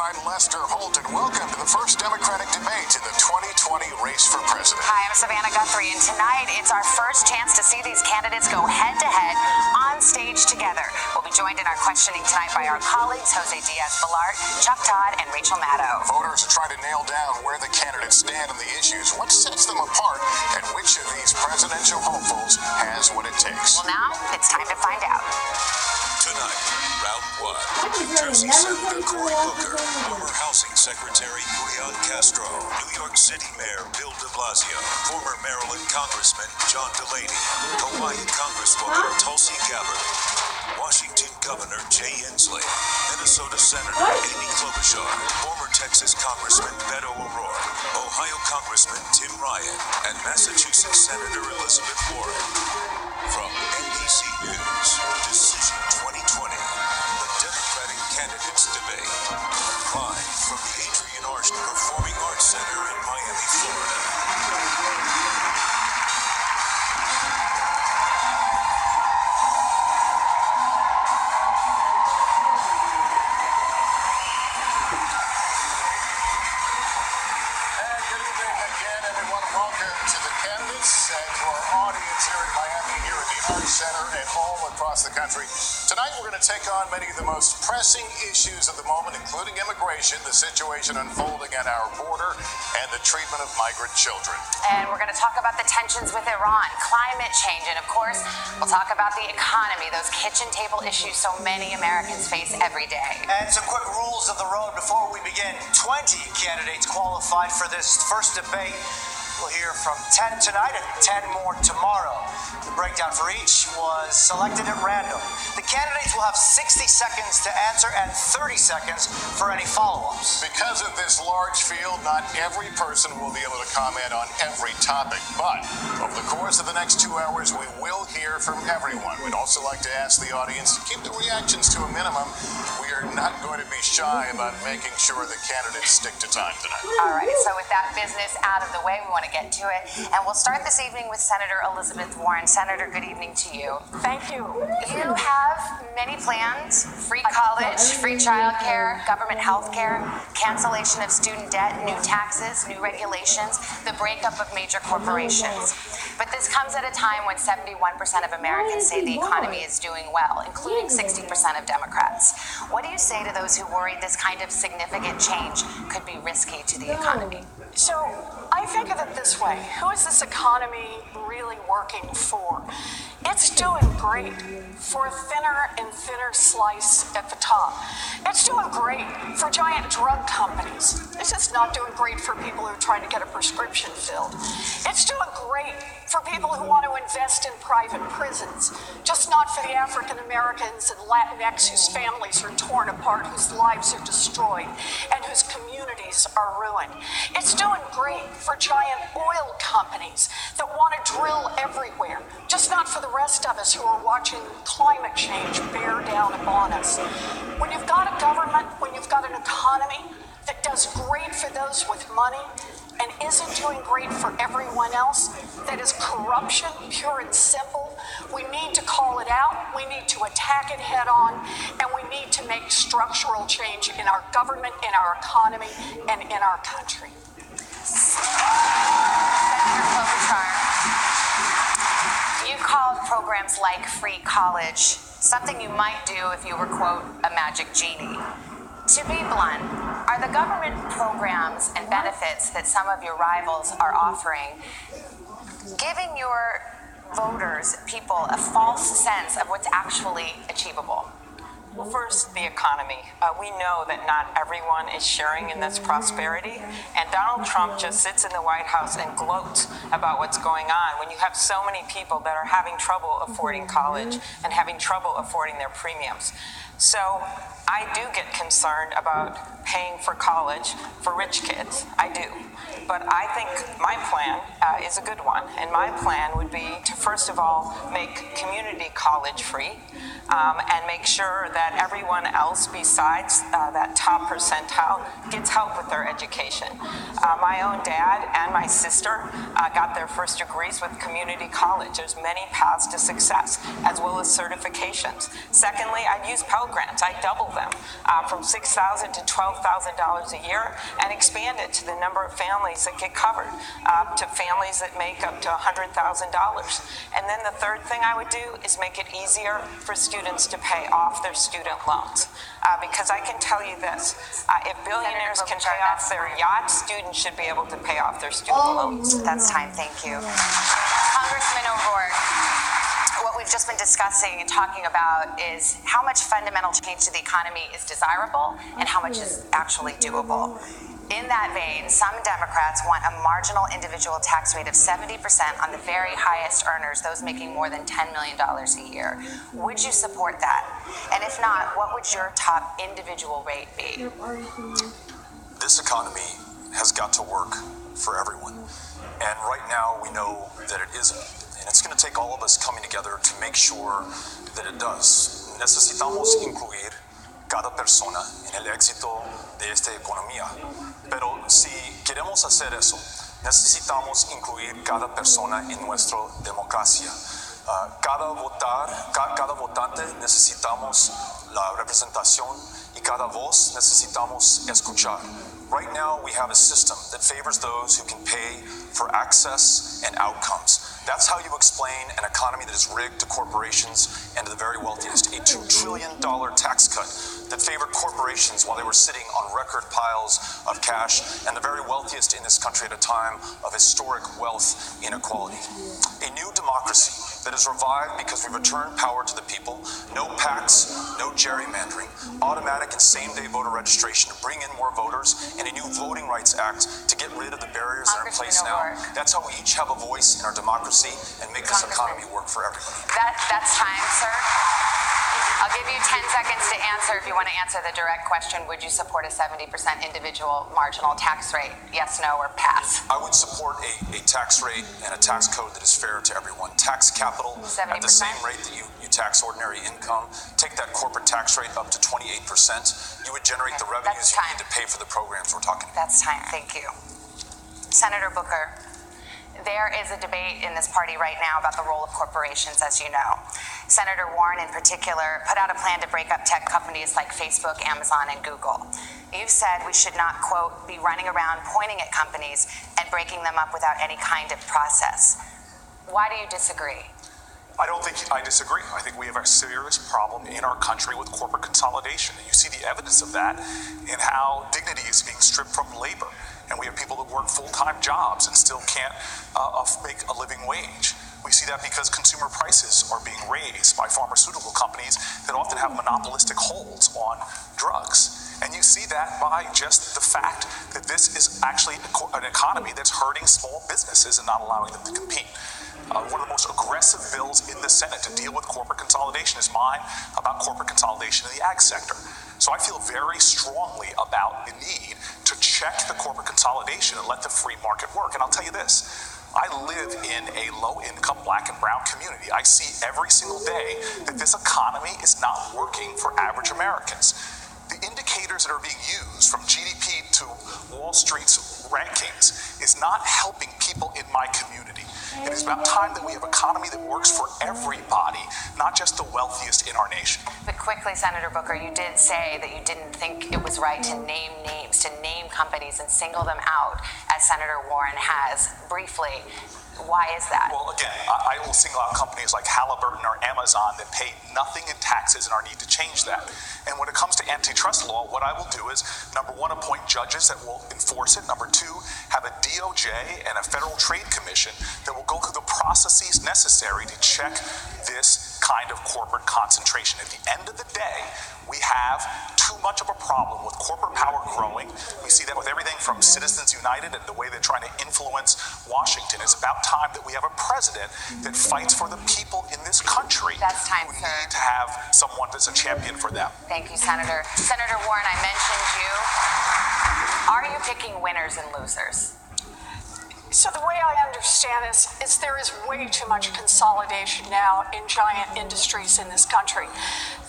I'm Lester Holt, and welcome to the first Democratic debate in the 2020 race for president. Hi, I'm Savannah Guthrie, and tonight it's our first chance to see these candidates go head-to-head on stage together. We'll be joined in our questioning tonight by our colleagues, Jose Diaz-Balart, Chuck Todd, and Rachel Maddow. Voters are trying to nail down where the candidates stand on the issues, what sets them apart, and which of these presidential hopefuls has what it takes. Well, now it's time to find out. Tonight, round one. New Jersey Senator Cory Booker, former Housing Secretary Julian Castro, New York City Mayor Bill de Blasio, former Maryland Congressman John Delaney, Hawaii Congresswoman Tulsi Gabbard, Washington Governor Jay Inslee, Minnesota Senator Amy Klobuchar, former Texas Congressman Beto O'Rourke, Ohio Congressman Tim Ryan, and Massachusetts Senator Elizabeth Warren. From NBC News, Decision 2020, the Democratic Candidates Debate. Live from the Adrian Arch Performing Arts Center in Miami, Florida. Good evening again, everyone. Welcome to the candidates and to our audience here in Miami, here at the Arts Center, and all across the country. Tonight, we're going to take on many of the most pressing issues of the moment, including immigration, the situation unfolding at our border, and the treatment of migrant children. And we're going to talk about the tensions with Iran, climate change, and of course, we'll talk about the economy, those kitchen table issues so many Americans face every day. And some quick rules of the road before we begin. 20 candidates qualified for this first debate. We'll hear from 10 tonight and 10 more tomorrow. The breakdown for each was selected at random. The candidates will have 60 seconds to answer and 30 seconds for any follow-ups. Because of this large field, not every person will be able to comment on every topic, but over the course of the next 2 hours, we will hear from everyone. We'd also like to ask the audience to keep the reactions to a minimum. We are not going to be shy about making sure the candidates stick to time tonight. All right, so with that business out of the way, we want to get to it. And we'll start this evening with Senator Elizabeth Warren. Senator, good evening to you. Thank you. You have many plans: free college, free childcare, government health care, cancellation of student debt, new taxes, new regulations, the breakup of major corporations. But this comes at a time when 71% of Americans say the economy is doing well, including 60% of Democrats. What do you say to those who worry this kind of significant change could be risky to the economy? So I think of it this way. Who is this economy really working for? It's doing great for a thinner and thinner slice at the top. It's doing great for giant drug companies. It's just not doing great for people who are trying to get a prescription filled. It's doing great for people who want to invest in private prisons, just not for the African Americans and Latinx whose families are torn apart, whose lives are destroyed, and whose communities are ruined. It's doing great for giant oil companies that want to drill everywhere, just not for the rest of us who are watching climate change bear down upon us. When you've got a government, when you've got an economy that does great for those with money and isn't doing great for everyone else, that is corruption, pure and simple, we need to call it out, we need to attack it head on, and we need to make structural change in our government, in our economy, and in our country. Senator Klobuchar, programs like free college, something you might do if you were, quote, a magic genie. To be blunt, are the government programs and benefits that some of your rivals are offering giving your voters, people, a false sense of what's actually achievable? Well, first, the economy. We know that not everyone is sharing in this prosperity, and Donald Trump just sits in the White House and gloats about what's going on when you have so many people that are having trouble affording college and having trouble affording their premiums. So I do get concerned about paying for college for rich kids. I do. But I think my plan is a good one, and my plan would be to first of all make community college free and make sure that everyone else besides that top percentile gets help with their education. My own dad and my sister got their first degrees with community college. There's many paths to success, as well as certifications. Secondly, I'd use Pell Grants. I'd double them from $6,000 to $12,000 a year and expand it to the number of families that get covered, to families that make up to $100,000. And then the third thing I would do is make it easier for students to pay off their student loans. Because I can tell you this, if billionaires can pay off their yachts, students should be able to pay off their student loans. That's time, thank you. Congressman O'Rourke, what we've just been discussing and talking about is how much fundamental change to the economy is desirable and how much is actually doable. In that vein, some Democrats want a marginal individual tax rate of 70% on the very highest earners, those making more than $10 million a year. Would you support that? And if not, what would your top individual rate be? This economy has got to work for everyone. And right now we know that it isn't. And it's going to take all of us coming together to make sure that it does. Necesitamos incluir cada persona en el éxito de esta economía. Pero si queremos hacer eso, necesitamos incluir cada persona en nuestra democracia. Cada votante necesitamos la representación y cada voz necesitamos escuchar. Right now we have a system that favors those who can pay for access and outcomes. That's how you explain an economy that is rigged to corporations and to the very wealthiest. A $2 trillion tax cut that favored corporations while they were sitting on record piles of cash, and the very wealthiest in this country at a time of historic wealth inequality. A new democracy that is revived because we returned power to the people, no PACs, no gerrymandering, automatic and same-day voter registration to bring in more voters, and a new Voting Rights Act to get rid of the barriers that are in place now. That's how we each have a voice in our democracy and make this economy work for everybody. That's time, sir. I'll give you 10 seconds to answer if you want to answer the direct question. Would you support a 70% individual marginal tax rate? Yes, no, or pass? I would support a tax rate and a tax code that is fair to everyone. Tax capital 70%? At the same rate that you tax ordinary income. Take that corporate tax rate up to 28%. You would generate the revenues you need to pay for the programs we're talking about. That's time. Thank you. Senator Booker, there is a debate in this party right now about the role of corporations, as you know. Senator Warren, in particular, put out a plan to break up tech companies like Facebook, Amazon, and Google. You've said we should not, quote, be running around pointing at companies and breaking them up without any kind of process. Why do you disagree? I don't think I disagree. I think we have a serious problem in our country with corporate consolidation. And you see the evidence of that in how dignity is being stripped from labor. And we have people that work full-time jobs and still can't make a living wage. We see that because consumer prices are being raised by pharmaceutical companies that often have monopolistic holds on drugs. And you see that by just the fact that this is actually an economy that's hurting small businesses and not allowing them to compete. One of the most aggressive bills in the Senate to deal with corporate consolidation is mine about corporate consolidation in the ag sector. So I feel very strongly about the need to check the corporate consolidation and let the free market work. And I'll tell you this, I live in a low-income black and brown community. I see every single day that this economy is not working for average Americans. The indicators that are being used from GDP to Wall Street's rankings is not helping people in my community. It is about time that we have an economy that works for everybody, not just the wealthiest in our nation. But quickly, Senator Booker, you did say that you didn't think it was right to name names, to name companies and single them out, as Senator Warren has briefly. Why is that? Well, again, I will single out companies like Halliburton or Amazon that pay nothing in taxes and our need to change that. And when it comes to antitrust law, what I will do is, number one, appoint judges that will enforce it. Number two, have a DOJ and a Federal Trade Commission that will go through the processes necessary to check this kind of corporate concentration. At the end of the day, we have too much of a problem with corporate power growing. We see that with everything from Citizens United and the way they're trying to influence Washington. It's about time that we have a president that fights for the people in this country. That's time, who sir. need to have someone that's a champion for them. Thank you, Senator. Senator Warren, I mentioned you. Are you picking winners and losers? So the way I understand this is there is way too much consolidation now in giant industries in this country.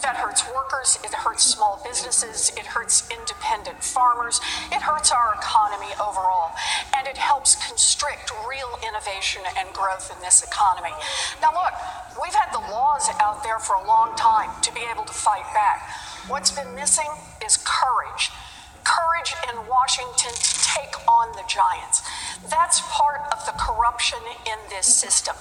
That hurts workers, it hurts small businesses, it hurts independent farmers, it hurts our economy overall, and it helps constrict real innovation and growth in this economy. Now look, we've had the laws out there for a long time to be able to fight back. What's been missing is courage. Courage in Washington to take on the giants. That's part of the corruption in this system.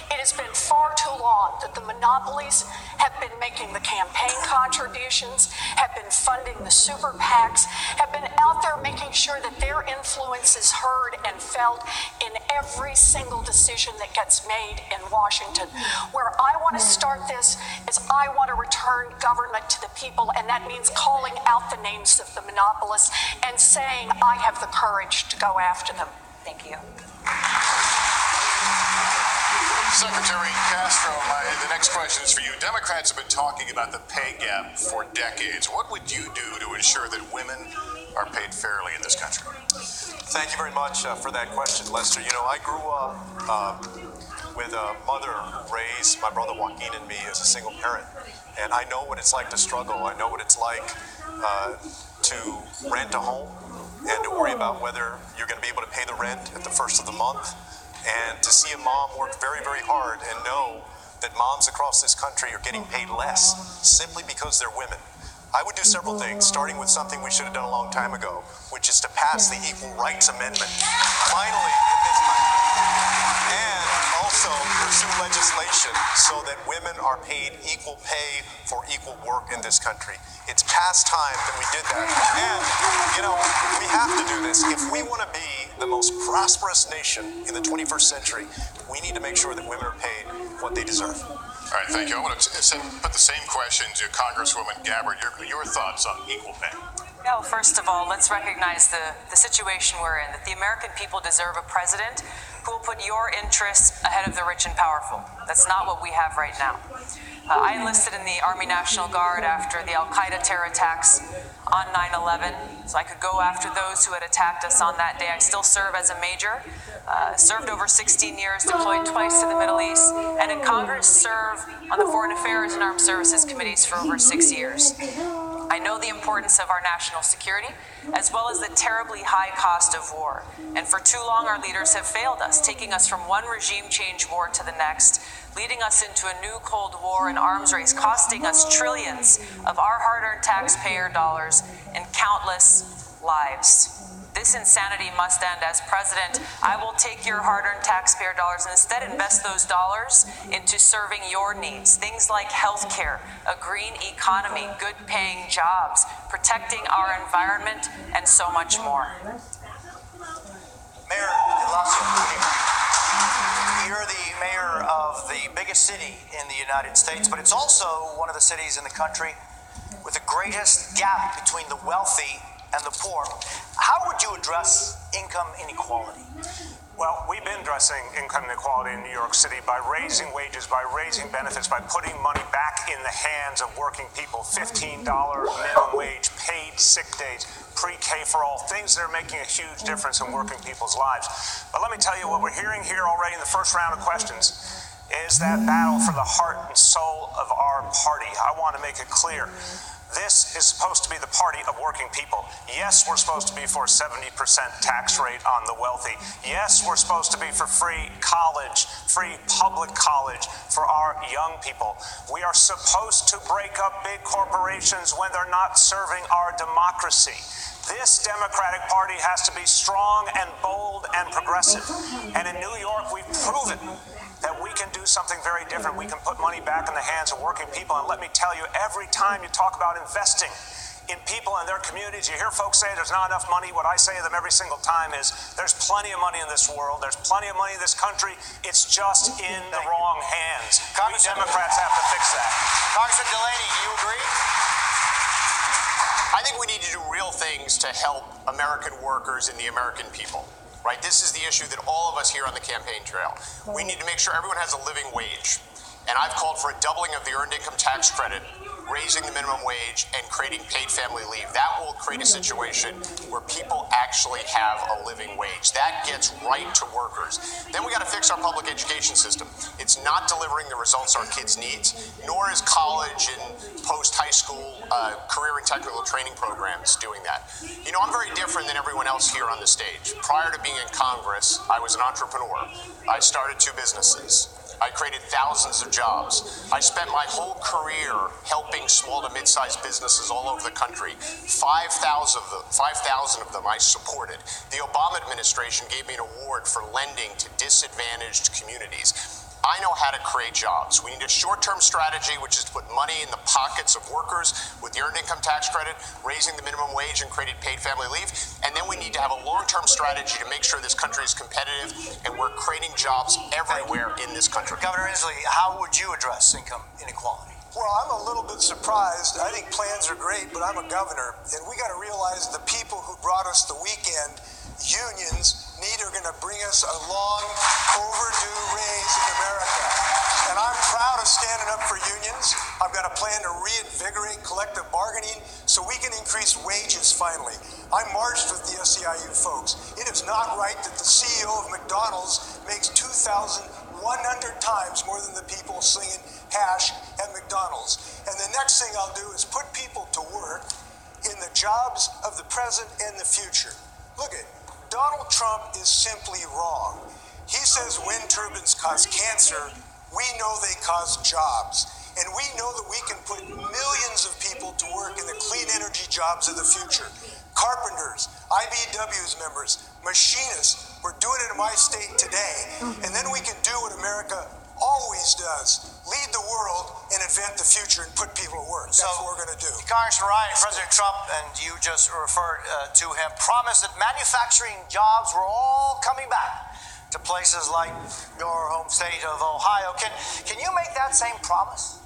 It has been far too long that the monopolies have been making the campaign contributions, have been funding the super PACs, have been out there making sure that their influence is heard and felt in every single decision that gets made in Washington. Where I want to start this is I want to return government to the people, and that means calling out the names of the monopolies and saying, I have the courage to go after them. Thank you. Secretary Castro, the next question is for you. Democrats have been talking about the pay gap for decades. What would you do to ensure that women are paid fairly in this country? Thank you very much for that question, Lester. You know, I grew up with a mother who raised my brother Joaquin and me as a single parent. And I know what it's like to struggle. I know what it's like to rent a home and to worry about whether you're going to be able to pay the rent at the first of the month, and to see a mom work very, very hard and know that moms across this country are getting paid less simply because they're women. I would do several things, starting with something we should have done a long time ago, which is to pass the Equal Rights Amendment finally in this country, and also pursue legislation so that women are paid equal pay for equal work in this country. It's past time that we did that. And, you know, we have to do this. If we want to be the most prosperous nation in the 21st century, we need to make sure that women are paid what they deserve. All right, thank you. I want to put the same question to Congresswoman Gabbard. Your thoughts on equal pay? Well, first of all, let's recognize the situation we're in, that the American people deserve a president who will put your interests ahead of the rich and powerful. That's not what we have right now. I enlisted in the Army National Guard after the Al-Qaeda terror attacks on 9/11, so I could go after those who had attacked us on that day. I still serve as a major, served over 16 years, deployed twice to the Middle East, and in Congress served on the Foreign Affairs and Armed Services Committees for over 6 years. I know the importance of our national security, as well as the terribly high cost of war. And for too long, our leaders have failed us, taking us from one regime change war to the next, leading us into a new Cold War and arms race, costing us trillions of our hard-earned taxpayer dollars and countless lives. This insanity must end. As president, I will take your hard-earned taxpayer dollars and instead invest those dollars into serving your needs. Things like health care, a green economy, good-paying jobs, protecting our environment, and so much more. Mayor de Blasio, you're the mayor of the biggest city in the United States, but it's also one of the cities in the country with the greatest gap between the wealthy and the poor. How would you address income inequality? Well, we've been addressing income inequality in New York City by raising wages, by raising benefits, by putting money back in the hands of working people. $15 minimum wage, paid sick days, pre-K for all, things that are making a huge difference in working people's lives. But let me tell you, what we're hearing here already in the first round of questions is that battle for the heart and soul of our party. I want to make it clear. This is supposed to be the party of working people. Yes, we're supposed to be for a 70% tax rate on the wealthy. Yes, we're supposed to be for free college, free public college for our young people. We are supposed to break up big corporations when they're not serving our democracy. This Democratic Party has to be strong and bold and progressive. And in New York, we've proven that we can do something very different. We can put money back in the hands of working people. And let me tell you, every time you talk about investing in people and their communities, you hear folks say there's not enough money. What I say to them every single time is there's plenty of money in this world. There's plenty of money in this country. It's just in the wrong hands. We Democrats have to fix that. Congressman Delaney, do you agree? I think we need to do real things to help American workers and the American people. Right? This is the issue that all of us here on the campaign trail. We need to make sure everyone has a living wage. And I've called for a doubling of the earned income tax credit, raising the minimum wage, and creating paid family leave. That will create a situation where people actually have a living wage. That gets right to workers. Then we got to fix our public education system. It's not delivering the results our kids need, nor is college and post-high school career and technical training programs doing that. You know, I'm very different than everyone else here on the stage. Prior to being in Congress, I was an entrepreneur. I started 2 businesses. I created thousands of jobs. I spent my whole career helping small to mid-sized businesses all over the country. 5,000 of them I supported. The Obama administration gave me an award for lending to disadvantaged communities. I know how to create jobs. We need a short-term strategy, which is to put money in the pockets of workers with the earned income tax credit, raising the minimum wage and creating paid family leave. And then we need to have a long-term strategy to make sure this country is competitive and we're creating jobs everywhere in this country. Governor Inslee, how would you address income inequality? Well, I'm a little bit surprised. I think plans are great, but I'm a governor, and we got to realize the people who brought us the weekend, unions, are going to bring us a long overdue raise in America. And I'm proud of standing up for unions. I've got a plan to reinvigorate collective bargaining so we can increase wages finally. I marched with the SEIU folks. It is not right that the CEO of McDonald's makes 2,100 times more than the people slinging hash at McDonald's. And the next thing I'll do is put people to work in the jobs of the present and the future. Look at Donald Trump is simply wrong. He says wind turbines cause cancer. We know they cause jobs. And we know that we can put millions of people to work in the clean energy jobs of the future. Carpenters, IBEW's members, machinists. We're doing it in my state today. And then we can do what America always does, lead the world and invent the future and put people to work. That's what we're going to do. Congressman Ryan, President Trump, and you just referred to him, promised that manufacturing jobs were all coming back to places like your home state of Ohio. Can you make that same promise?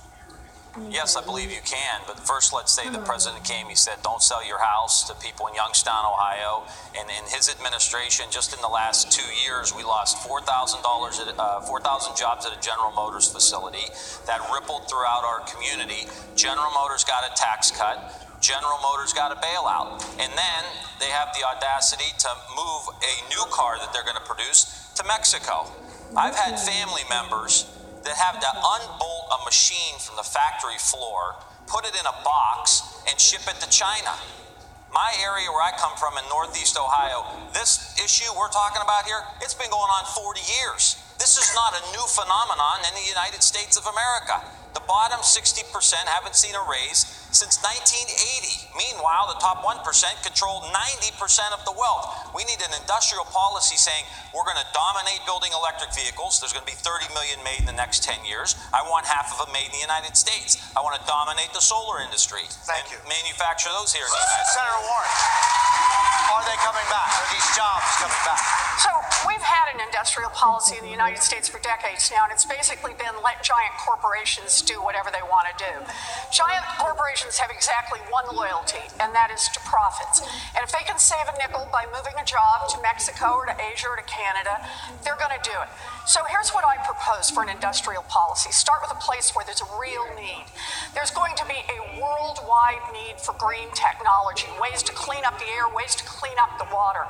Yes, I believe you can. But first, let's say the president came. He said, don't sell your house to people in Youngstown, Ohio. And in his administration, just in the last 2 years, we lost $4,000 jobs at a General Motors facility. That rippled throughout our community. General Motors got a tax cut. General Motors got a bailout. And then they have the audacity to move a new car that they're going to produce to Mexico. I've had family members that have to unbolt a machine from the factory floor, put it in a box, and ship it to China. My area where I come from in Northeast Ohio, this issue we're talking about here, it's been going on 40 years. This is not a new phenomenon in the United States of America. The bottom 60% haven't seen a raise since 1980. Meanwhile, the top 1% control 90% of the wealth. We need an industrial policy saying we're going to dominate building electric vehicles. There's going to be 30 million made in the next 10 years. I want half of them made in the United States. I want to dominate the solar industry. Thank you. Manufacture those here in the United States. Senator Warren, are they coming back? Are these jobs coming back? So we've had an industrial policy in the United States for decades now, and it's basically been let giant corporations do whatever they want to do. Giant corporations have exactly one loyalty, and that is to profits. And if they can save a nickel by moving a job to Mexico or to Asia or to Canada, they're going to do it. So here's what I propose for an industrial policy. Start with a place where there's a real need. There's going to be a worldwide need for green technology, ways to clean up the air, ways to clean up the water.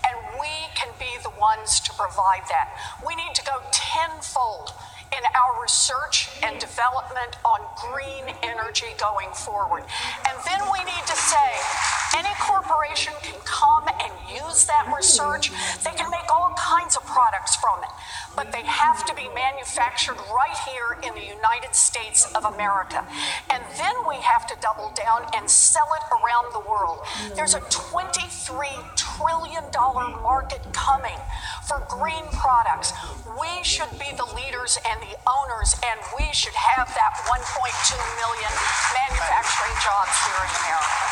And we can be the ones to provide that. We need to go tenfold in our research and development on green energy going forward. And then we need to say, any corporation can come and use that research. They can make all kinds of products from it, but they have to be manufactured right here in the United States of America. And then we have to double down and sell it around the world. There's a $23 trillion market coming for green products. We should be the leaders and the owners, and we should have that 1.2 million manufacturing jobs here in America.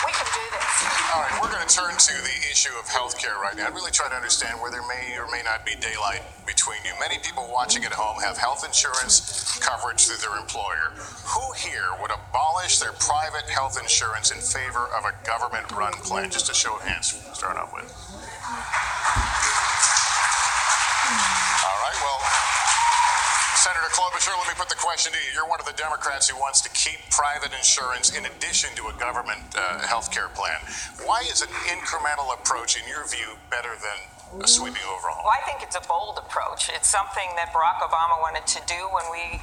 We can do this. All right, we're going to turn to the issue of healthcare right now. I'm really trying to understand where there may or may not be daylight between you. Many people watching at home have health insurance coverage through their employer. Who here would abolish their private health insurance in favor of a government-run plan? Just a show of hands to start off with. All right, well, Senator Klobuchar, let me put the question to you. You're one of the Democrats who wants to keep private insurance in addition to a government health care plan. Why is an incremental approach, in your view, better than a sweeping overhaul? Well, I think it's a bold approach. It's something that Barack Obama wanted to do when we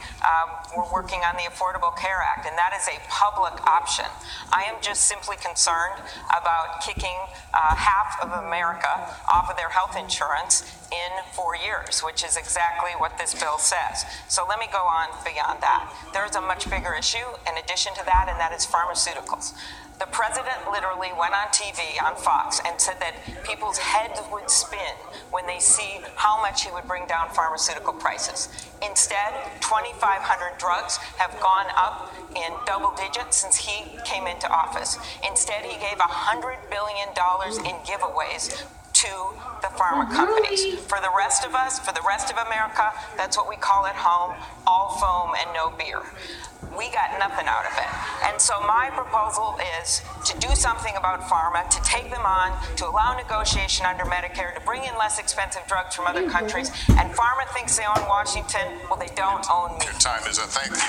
were working on the Affordable Care Act, and that is a public option. I am just simply concerned about kicking half of America off of their health insurance in 4 years, which is exactly what this bill says. So let me go on beyond that. There's a much bigger issue in addition to that, and that is pharmaceuticals. The president literally went on TV on Fox and said that people's heads would spin when they see how much he would bring down pharmaceutical prices. Instead, 2,500 drugs have gone up in double digits since he came into office. Instead, he gave $100 billion in giveaways to the pharma companies. For the rest of us, for the rest of America, that's what we call at home, all foam and no beer. We got nothing out of it. And so my proposal is to do something about pharma, to take them on, to allow negotiation under Medicare, to bring in less expensive drugs from other countries. And pharma thinks they own Washington. Well, they don't own me. Your time is up. Thank you.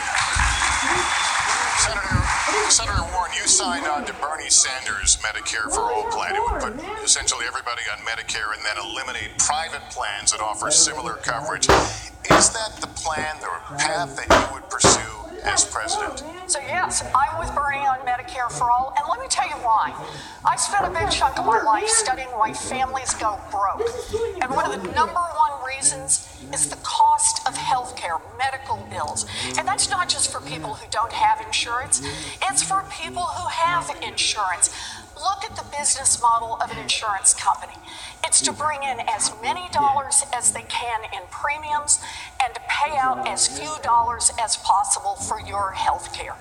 Senator Warren, you signed on to Bernie Sanders' Medicare for All plan. It would put essentially everybody on Medicare and then eliminate private plans that offer similar coverage. Is that the plan, the path that you would pursue as president? So yes, I'm with Bernie on Medicare for All, and let me tell you why. I spent a big chunk of my life studying why families go broke. And one of the number one reasons is the cost of health care, medical bills. And that's not just for people who don't have insurance, it's for people who have insurance. Look at the business model of an insurance company. It's to bring in as many dollars as they can in premiums and to pay out as few dollars as possible for your health care.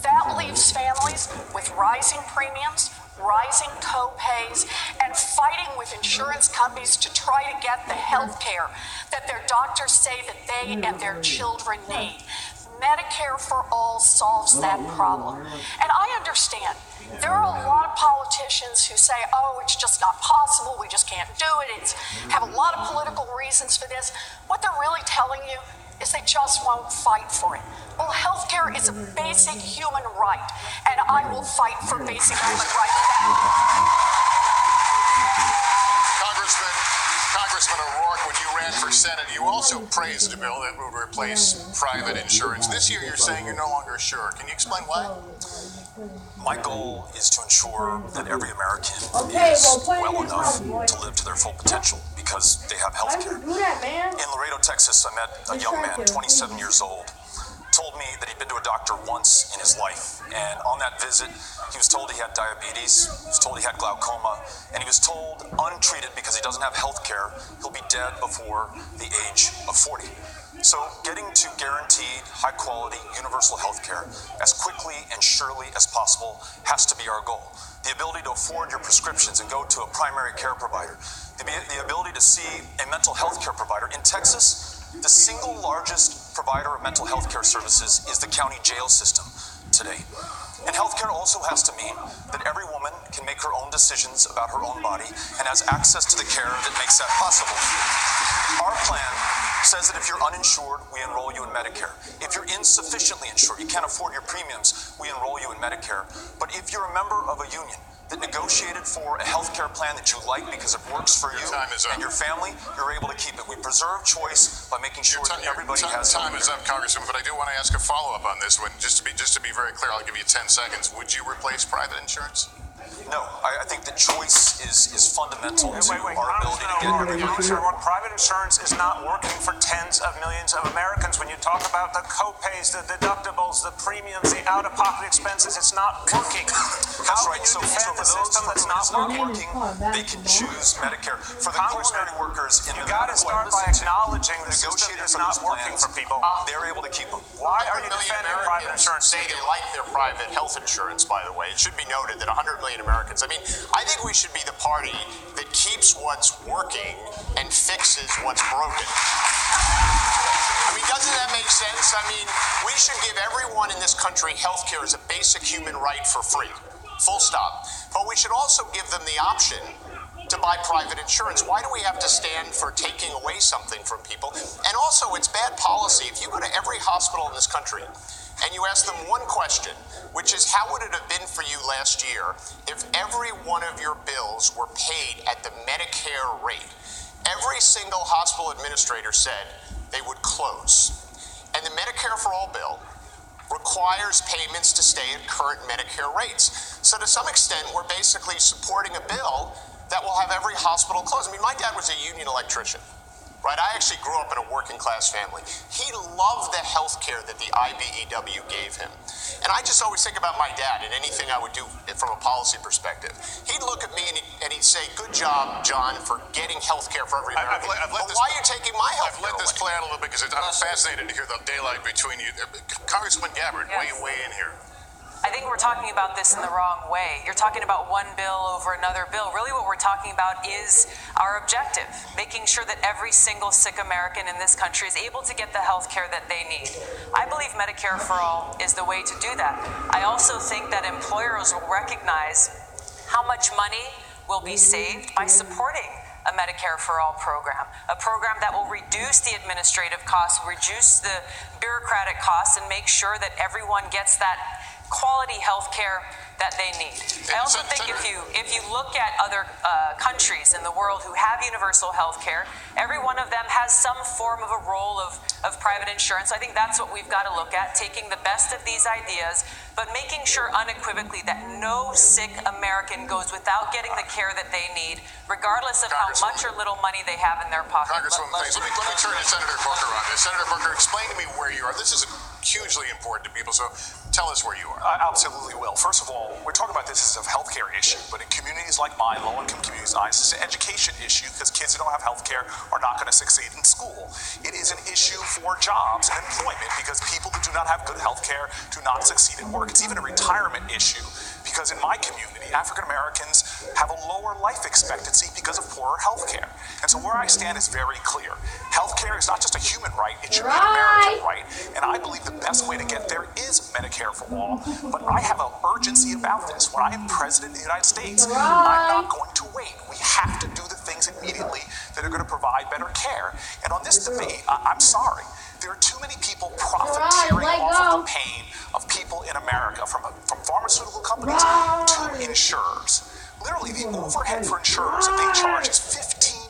That leaves families with rising premiums, rising co-pays, and fighting with insurance companies to try to get the health care that their doctors say that they and their children need. Medicare for All solves that problem. And I understand there are a lot of politicians who say, oh, it's just not possible, we just can't do it, it's have a lot of political reasons for this. What they're really telling you is they just won't fight for it. Well, healthcare is a basic human right, and I will fight for basic human rights. Congressman O'Rourke, when you ran for Senate, you also praised a bill that would replace private insurance. This year, you're saying you're no longer sure. Can you explain why? My goal is to ensure that every American is well enough to live to their full potential because they have health care. In Laredo, Texas, I met a young man, 27 years old, told me that he'd been to a doctor once in his life, and on that visit, he was told he had diabetes, he was told he had glaucoma, and he was told, untreated because he doesn't have health care, he'll be dead before the age of 40. So getting to guaranteed, high-quality, universal health care as quickly and surely as possible has to be our goal. The ability to afford your prescriptions and go to a primary care provider, the ability to see a mental health care provider. In Texas, the single largest provider of mental health care services is the county jail system today. And healthcare also has to mean that every woman can make her own decisions about her own body and has access to the care that makes that possible. Our plan says that if you're uninsured, we enroll you in Medicare. If you're insufficiently insured, you can't afford your premiums, we enroll you in Medicare. But if you're a member of a union that negotiated for a health care plan that you like because it works for you and your family, you're able to keep it. We preserve choice by making sure that everybody has time is up, Congressman, but I do want to ask a follow-up on this one. Just to be very clear, I'll give you 10 seconds. Would you replace private insurance? No, I think that choice is fundamental to our ability to get everybody. Private insurance is not working for tens of millions of Americans. When you talk about the co-pays, the deductibles, the premiums, the out-of-pocket expenses, it's not working. That's right. So for those that's not working, they can choose Medicare. For the primary workers in the got to start by acknowledging the system is not working for people. They're able to keep them. Why are you defending private insurance? Say they like their private health insurance, by the way. It should be noted that 100 million Americans. I mean, I think we should be the party that keeps what's working and fixes what's broken. I mean, doesn't that make sense? I mean, we should give everyone in this country health care as a basic human right for free. Full stop. But we should also give them the option to buy private insurance. Why do we have to stand for taking away something from people? And also, it's bad policy. If you go to every hospital in this country and you ask them one question, which is how would it have been for you last year if every one of your bills were paid at the Medicare rate? Every single hospital administrator said they would close. And the Medicare for All bill requires payments to stay at current Medicare rates. So to some extent, we're basically supporting a bill that will have every hospital closed. I mean, my dad was a union electrician. Right, I actually grew up in a working class family. He loved the health care that the IBEW gave him. And I just always think about my dad and anything I would do from a policy perspective. He'd look at me and he'd say, good job, John, for getting health care for every American. But why are you taking my health care I've let this play out a little bit because I'm fascinated to hear the daylight between you. Congressman Gabbard, Yes. weigh in here. I think we're talking about this in the wrong way. You're talking about one bill over another bill. Really what we're talking about is our objective, making sure that every single sick American in this country is able to get the health care that they need. I believe Medicare for All is the way to do that. I also think that employers will recognize how much money will be saved by supporting a Medicare for All program, a program that will reduce the administrative costs, reduce the bureaucratic costs, and make sure that everyone gets that quality health care that they need. I also think if you look at other countries in the world who have universal health care, every one of them has some form of a role of private insurance. I think that's what we've got to look at, taking the best of these ideas, but making sure unequivocally that no sick American goes without getting the care that they need, regardless of how much or little money they have in their pocket. Congresswoman, let me turn to Senator Booker on this. Senator Booker, explain to me where you are. This is hugely important to people, so tell us where you are. I absolutely will. First of all, we're talking about this as a healthcare issue, but in communities like mine, low-income communities, it's an education issue because kids who don't have healthcare are not going to succeed in school. It is an issue for jobs and employment because people who do not have good healthcare do not succeed at work. It's even a retirement issue because in my community, African Americans have a lower life expectancy because of poorer healthcare. And so where I stand is very clear. Healthcare is not just a human right, it should be an American right. And I believe the best way to get there is Medicare for All. But I have an urgency about this. When I am president of the United States, I'm not going to wait. We have to do the things immediately that are going to provide better care. And on this debate, I'm sorry. There are too many people profiteering off of the pain of people in America, from pharmaceutical companies to insurers. Literally, the overhead for insurers that they charge is 15%.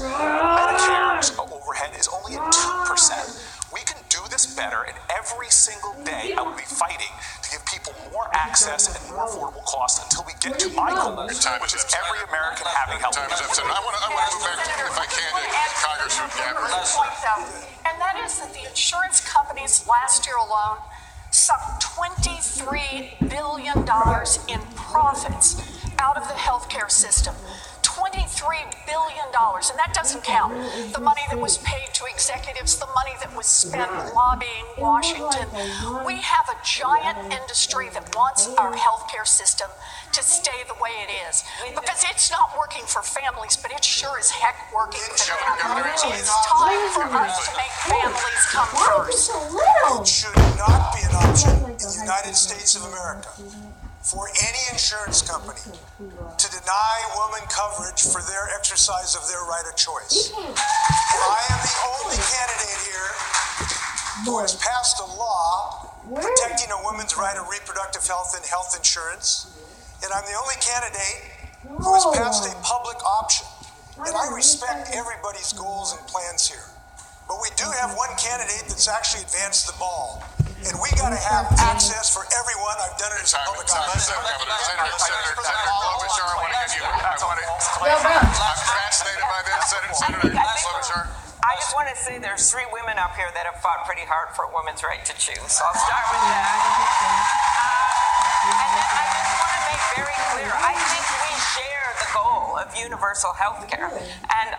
Medicare's overhead is only at 2%. We can do this better, and every single day I will be fighting to give people more access and more affordable costs until we get to my goal, which is every American having health care. I want to move back, if I can, to Congressman Gabbard. And that is that the insurance companies last year alone sucked $23 billion in profits out of the healthcare system. $23 billion, and that doesn't count the money that was paid to executives, the money that was spent lobbying Washington. We have a giant industry that wants our healthcare system to stay the way it is, because it's not working for families, but it sure as heck working for them. It's time for us to make families come first. It should not be an option in the United States of America for any insurance company to deny women coverage for their exercise of their right of choice. I am the only candidate here who has passed a law protecting a woman's right of reproductive health and health insurance. and I'm the only candidate who has passed a public option. And I respect everybody's goals and plans here. But we do have one candidate that's actually advanced the ball. And we got to have access for everyone. I've done it as a public option. Senator Klobuchar, I want to give you. I'm fascinated by this, Senator Klobuchar. I just want to say there's 3 women up here that have fought pretty hard for a woman's right to choose. So I'll start with that. And then I just want to make very clear, I think we share the goal of universal health care. And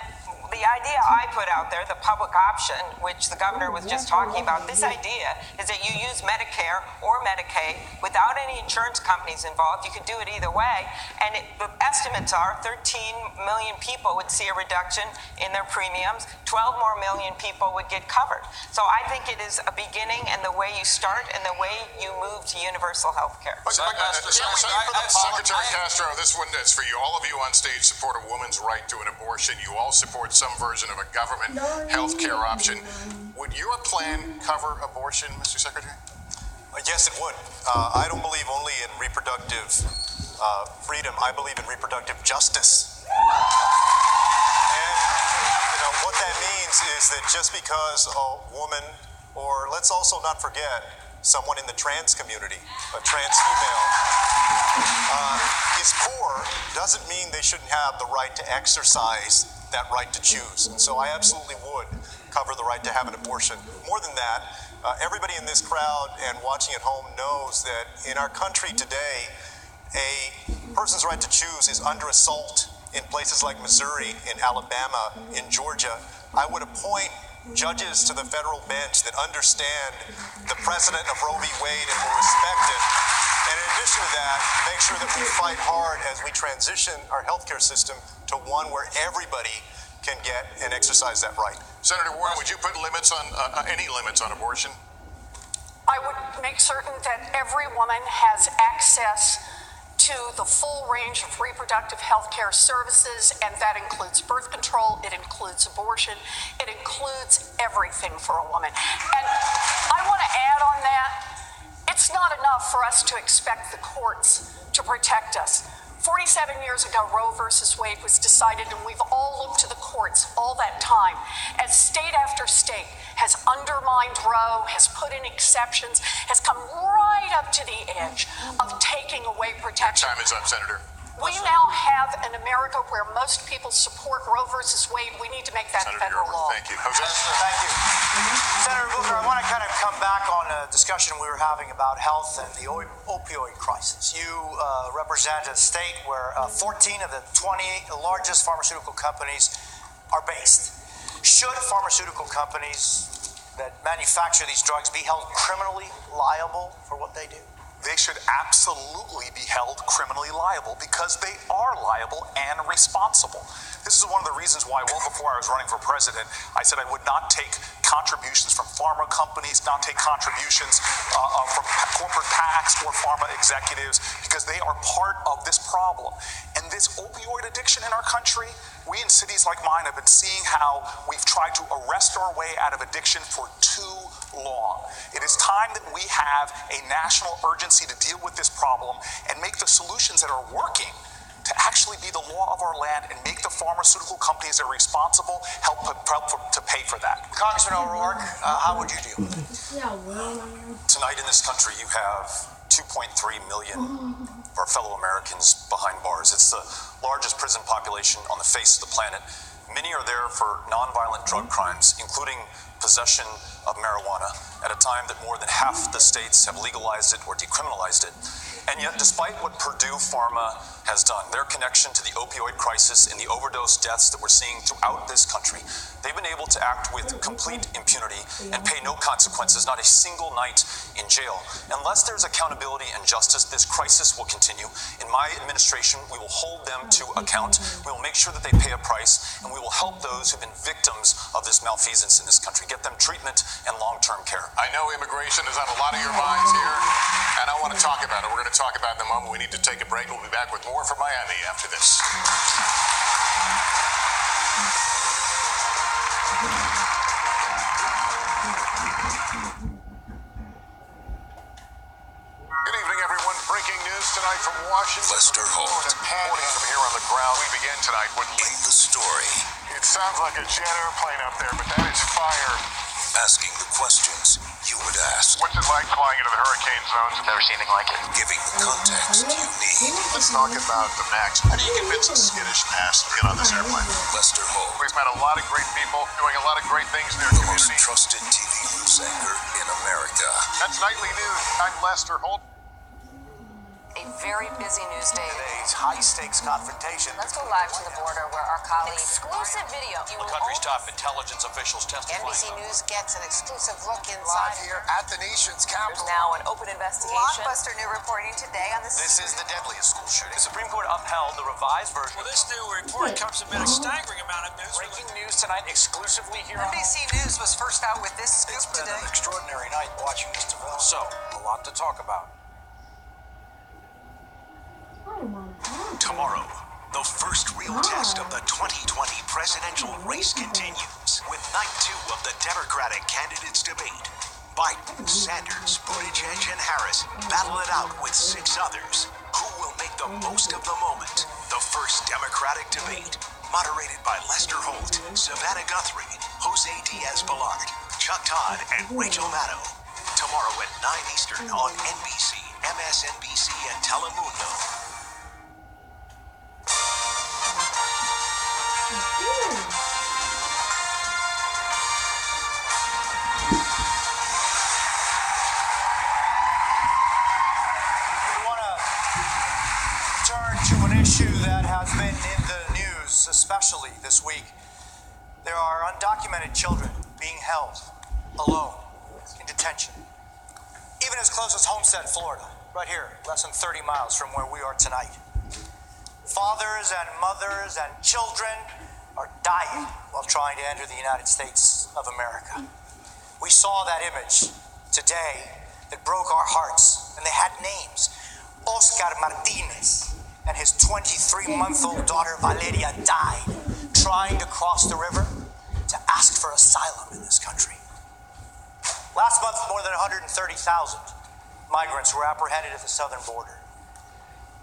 the idea I put out there, the public option, which the governor was just talking about, this idea is that you use Medicare or Medicaid without any insurance companies involved. You could do it either way. And the estimates are 13 million people would see a reduction in their premiums. 12 more million people would get covered. So I think it is a beginning and the way you start and the way you move to universal health care. Secretary Castro, this one is for you. All of you on stage support a woman's right to an abortion. You all support some version of a government health care option. Would your plan cover abortion, Mr. Secretary? Yes, it would. I don't believe only in reproductive freedom. I believe in reproductive justice. And what that means is that just because a woman, or let's also not forget, someone in the trans community, a trans female, is poor, doesn't mean they shouldn't have the right to exercise that right to choose. And so I absolutely would cover the right to have an abortion. More than that, everybody in this crowd and watching at home knows that in our country today, a person's right to choose is under assault in places like Missouri, in Alabama, in Georgia. I would appoint judges to the federal bench that understand the precedent of Roe v. Wade and will respect it. And in addition to that, make sure that we fight hard as we transition our healthcare system to one where everybody can get and exercise that right. Senator Warren, would you put limits on any limits on abortion? I would make certain that every woman has access to the full range of reproductive health care services, and that includes birth control, it includes abortion, it includes everything for a woman. And I want to add on that, it's not enough for us to expect the courts to protect us. 47 years ago, Roe versus Wade was decided, and we've all looked to the courts all that time as state after state has undermined Roe, has put in exceptions, has come right up to the edge of taking away protection. Time is up, Senator. We now have an America where most people support Roe versus Wade. We need to make that federal law. Thank you. Jose? Thank you. Senator Booker, I want to kind of come back on a discussion we were having about health and the opioid crisis. You represent a state where 14 of the 20 largest pharmaceutical companies are based. Should pharmaceutical companies that manufacture these drugs be held criminally liable for what they do? They should absolutely be held criminally liable because they are liable and responsible. This is one of the reasons why, well before I was running for president, I said I would not take contributions from pharma companies, not take contributions from corporate PACs or pharma executives, because they are part of this problem. And this opioid addiction in our country, we in cities like mine have been seeing how we've tried to arrest our way out of addiction for too long. It is time that we have a national urgency to deal with this problem and make the solutions that are working to actually be the law of our land and make the pharmaceutical companies that are responsible help to pay for that. Congressman O'Rourke, how would you deal with it? Tonight in this country, you have 2.3 million of our fellow Americans behind bars. It's the largest prison population on the face of the planet. Many are there for nonviolent drug crimes, including possession of marijuana, at a time that more than half the states have legalized it or decriminalized it. And yet, despite what Purdue Pharma has done, their connection to the opioid crisis and the overdose deaths that we're seeing throughout this country, they've been able to act with complete impunity and pay no consequences, not a single night in jail. Unless there's accountability and justice, this crisis will continue. In my administration, we will hold them to account. We will make sure that they pay a price, and we will help those who've been victims of this malfeasance in this country, get them treatment and long-term care. I know immigration is on a lot of your minds here, and I want to talk about it. We're going to talk about it in a moment. We need to take a break. We'll be back with more from Miami after this. Good evening, everyone. Breaking news tonight live from Washington. Lester Holt. Reporting from here on the ground. We begin tonight with In the story. It sounds like a jet airplane up there, but that is fire. Asking the questions you would ask. What's it like flying into the hurricane zones? Never seen anything like it. Giving the context you need. Let's talk about the MAX. How do you convince a skittish passenger to get on this airplane? Lester Holt. We've met a lot of great people doing a lot of great things in their The most community. trusted TV news anchor in America. That's Nightly News. I'm Lester Holt. A very busy news day. Today's high-stakes confrontation. Let's go live to the border where our colleagues... Exclusive video. The country's top intelligence officials testifying. NBC News gets an exclusive look inside. Live here at the nation's capital. There's now an open investigation. Blockbuster new reporting today on this. This is the deadliest school shooting. The Supreme Court upheld the revised version. Well, this new report comes amid a staggering amount of news. Breaking news tonight exclusively here on NBC News was first out with this scoop today. An extraordinary night watching this develop. So, a lot to talk about. Tomorrow, the first real test of the 2020 presidential race continues with night 2 of the Democratic candidates debate. Biden, Sanders, Buttigieg, and Harris battle it out with 6 others. Who will make the most of the moment? The first Democratic debate, moderated by Lester Holt, Savannah Guthrie, Jose Diaz-Balart, Chuck Todd, and Rachel Maddow. Tomorrow at 9 Eastern on NBC, MSNBC, and Telemundo. That has been in the news, especially this week. There are undocumented children being held alone in detention, even as close as Homestead, Florida, right here, less than 30 miles from where we are tonight. Fathers and mothers and children are dying while trying to enter the United States of America. We saw that image today that broke our hearts, and they had names. Oscar Martinez and his 23-month-old daughter Valeria died trying to cross the river to ask for asylum in this country. Last month, more than 130,000 migrants were apprehended at the southern border.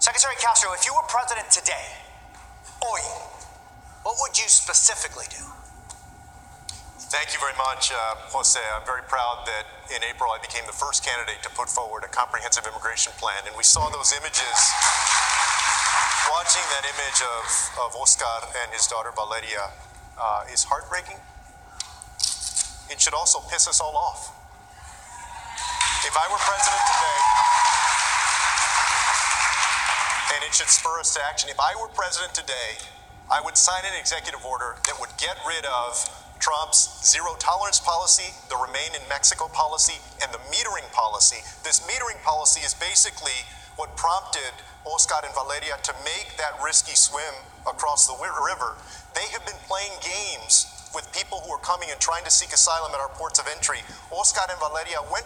Secretary Castro, if you were president today, hoy, what would you specifically do? Thank you very much, Jose. I'm very proud that in April I became the first candidate to put forward a comprehensive immigration plan, and we saw those images. Watching that image of Oscar and his daughter Valeria is heartbreaking. It should also piss us all off. If I were president today, and it should spur us to action, if I were president today, I would sign an executive order that would get rid of Trump's zero-tolerance policy, the Remain in Mexico policy, and the metering policy. This metering policy is basically what prompted Oscar and Valeria to make that risky swim across the river. They have been playing games with people who are coming and trying to seek asylum at our ports of entry. Oscar and Valeria went to